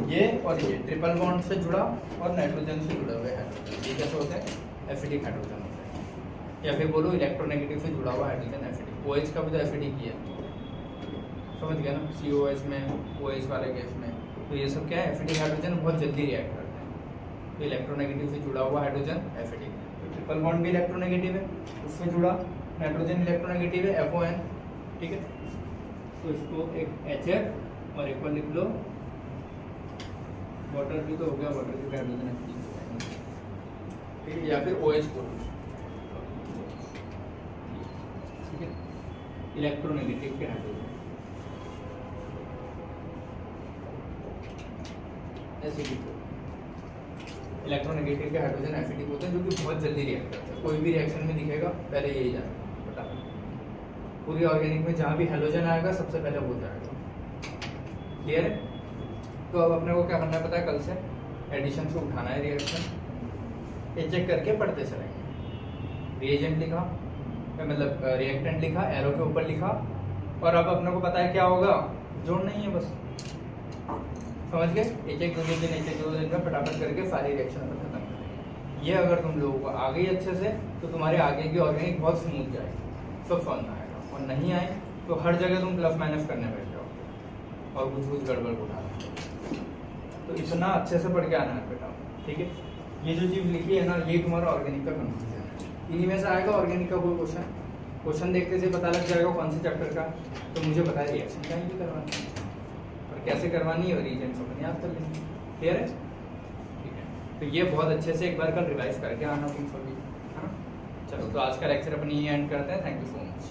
ये और ये ट्रिपल बॉन्ड से जुड़ा और नाइट्रोजन से जुड़ा हुआ हाइड्रोजन, ये कैसे होते हैं, एसिडिक हाइड्रोजन होते हैं, या फिर बोलो इलेक्ट्रोनेगेटिव से जुड़ा हुआ हाइड्रोजन एसिडिक। OH का भी तो एसिडिक ही है, समझ गया ना, COH में, OH वाले केस में, तो ये सब क्या है, एसिडिक हाइड्रोजन बहुत जल्दी रिएक्ट करते हैं, तो इलेक्ट्रोनेगेटिव से जुड़ा हुआ हाइड्रोजन एसिडिक, तो ट्रिपल बॉन्ड भी इलेक्ट्रोनेगेटिव है, उससे जुड़ा नाइट्रोजन इलेक्ट्रोनेगेटिव है, FON, ठीक है, तो इसको एक HF और एक और लिख लो, वाटर भी तो हो गया, वाटर की हाइड्रोजन एसिडिक, ठीक है, या फिर OH को, ठीक है, इलेक्ट्रोनेगेटिव के हाइड्रोजन एसिडिक, इलेक्ट्रोनेगेटिव के हाइड्रोजन एसिडिक होते हैं, जो कि बहुत जल्दी रिएक्ट करते हैं, कोई भी रिएक्शन में दिखेगा पहले यही जाएगा, बता पूरी ऑर्गेनिक में जहाँ भी हेलोजन आएगा सबसे पहले वो जाएगा, क्लियर है। तो अब अपने को क्या करना है पता है, कल से एडिशन से उठाना है रिएक्शन, ये चेक करके पढ़ते चलेंगे। रिएजेंट लिखा, मतलब रिएक्टेंट लिखा, एरो के ऊपर लिखा, और अब अपने को पता है क्या होगा, जोड़ना ही है बस, समझ गए? एक एक दो दिन का फटाफट करके सारी रिएक्शन अपन खत्म करेंगे। ये अगर तुम लोगों को आ गई अच्छे से तो तुम्हारे आगे की ऑर्गेनिक बहुत स्मूथ जाएगी, सब समझ में आएगा। और नहीं आए तो हर जगह तुम प्लस माइनस करने बैठ जाओगे और कुछ गड़बड़ उठा लो। तो इतना अच्छे से पढ़ के आना है बेटा, ठीक है? ये जो चीज़ लिखी है ना, ये तुम्हारा ऑर्गेनिक का कंफ्यूजन है। इन्हीं में से आएगा ऑर्गेनिक का कोई क्वेश्चन देखते से पता लग जाएगा कौन से चैप्टर का। तो मुझे पता है रिएक्शन क्या ही करवानी है और कैसे करवानी है, और रीजन अपने याद कर लेंगे। क्लियर है? ठीक है, तो ये बहुत अच्छे से एक बार कल रिवाइज करके आना तुम सभी, है ना? चलो, तो आज का लेक्चर अपनी एंड करते हैं। Thank you so much.